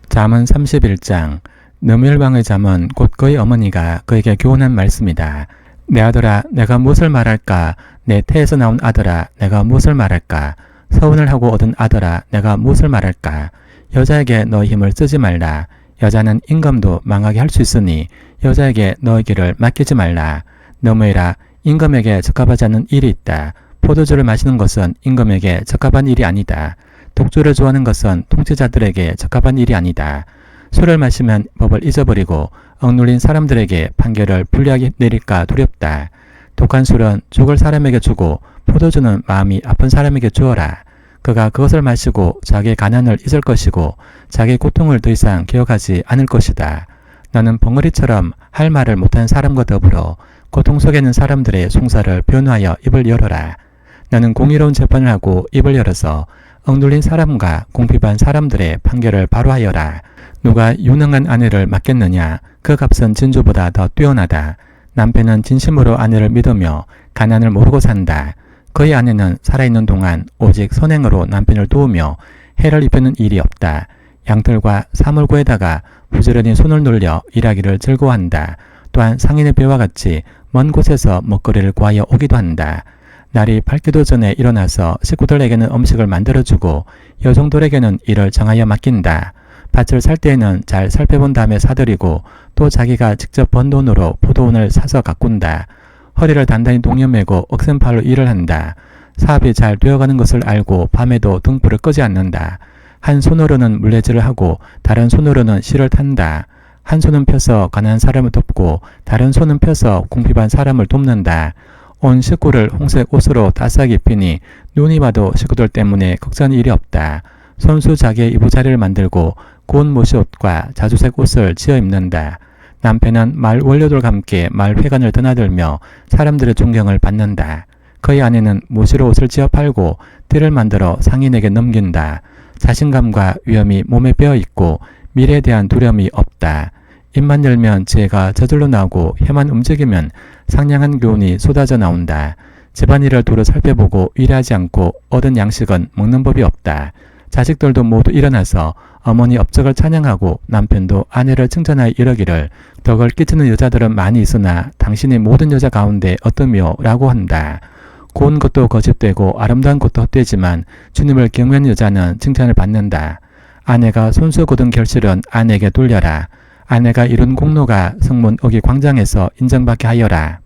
잠언 31장. 느밀왕의 잠은 곧 그의 어머니가 그에게 교훈한 말씀이다. 내 아들아 내가 무엇을 말할까? 내 태에서 나온 아들아 내가 무엇을 말할까? 서운을 하고 얻은 아들아 내가 무엇을 말할까? 여자에게 너의 힘을 쓰지 말라. 여자는 임금도 망하게 할 수 있으니 여자에게 너의 길을 맡기지 말라. 너무해라. 임금에게 적합하지 않는 일이 있다. 포도주를 마시는 것은 임금에게 적합한 일이 아니다. 독주를 좋아하는 것은 통치자들에게 적합한 일이 아니다. 술을 마시면 법을 잊어버리고 억눌린 사람들에게 판결을 불리하게 내릴까 두렵다. 독한 술은 죽을 사람에게 주고 포도주는 마음이 아픈 사람에게 주어라. 그가 그것을 마시고 자기의 가난을 잊을 것이고 자기의 고통을 더 이상 기억하지 않을 것이다. 너는 벙어리처럼 할 말을 못하는 사람과 더불어 고통 속에 있는 사람들의 송사를 변호하여 입을 열어라. 너는 공의로운 재판을 하고 입을 열어서 억눌린 사람과 공핍한 사람들의 판결을 바로 하여라. 누가 유능한 아내를 맡겠느냐? 그 값은 진주보다 더 뛰어나다. 남편은 진심으로 아내를 믿으며 가난을 모르고 산다. 그의 아내는 살아있는 동안 오직 선행으로 남편을 도우며 해를 입히는 일이 없다. 양털과 사물고에다가 부지런히 손을 놀려 일하기를 즐거워한다. 또한 상인의 배와 같이 먼 곳에서 먹거리를 구하여 오기도 한다. 날이 밝기도 전에 일어나서 식구들에게는 음식을 만들어주고 여종들에게는 일을 정하여 맡긴다. 밭을 살 때에는 잘 살펴본 다음에 사들이고 또 자기가 직접 번 돈으로 포도원을 사서 가꾼다. 허리를 단단히 동여매고 억센팔로 일을 한다. 사업이 잘 되어가는 것을 알고 밤에도 등불을 끄지 않는다. 한 손으로는 물레질을 하고 다른 손으로는 실을 탄다. 한 손은 펴서 가난한 사람을 돕고 다른 손은 펴서 궁핍한 사람을 돕는다. 온 식구를 홍색 옷으로 다싸게 입히니 눈이 봐도 식구들 때문에 걱정할 일이 없다. 손수 자기의 이부자리를 만들고 고운 모시옷과 자주색 옷을 지어 입는다. 남편은 마을 원료들과 함께 마을 회관을 드나들며 사람들의 존경을 받는다. 그의 아내는 모시로 옷을 지어 팔고 띠를 만들어 상인에게 넘긴다. 자신감과 위엄이 몸에 배어있고 미래에 대한 두려움이 없다. 입만 열면 지혜가 저절로 나오고 혀만 움직이면 상냥한 교훈이 쏟아져 나온다. 집안일을 두루 살펴보고 일하지 않고 얻은 양식은 먹는 법이 없다. 자식들도 모두 일어나서 어머니 업적을 찬양하고 남편도 아내를 칭찬하여 이러기를 덕을 끼치는 여자들은 많이 있으나 당신이 모든 여자 가운데 어떠며 라고 한다. 고운 것도 거짓되고 아름다운 것도 헛되지만 주님을 경외하는 여자는 칭찬을 받는다. 아내가 손수 거둔 결실은 아내에게 돌려라. 아내가 이룬 공로가 성문 어기 광장에서 인정받게 하여라.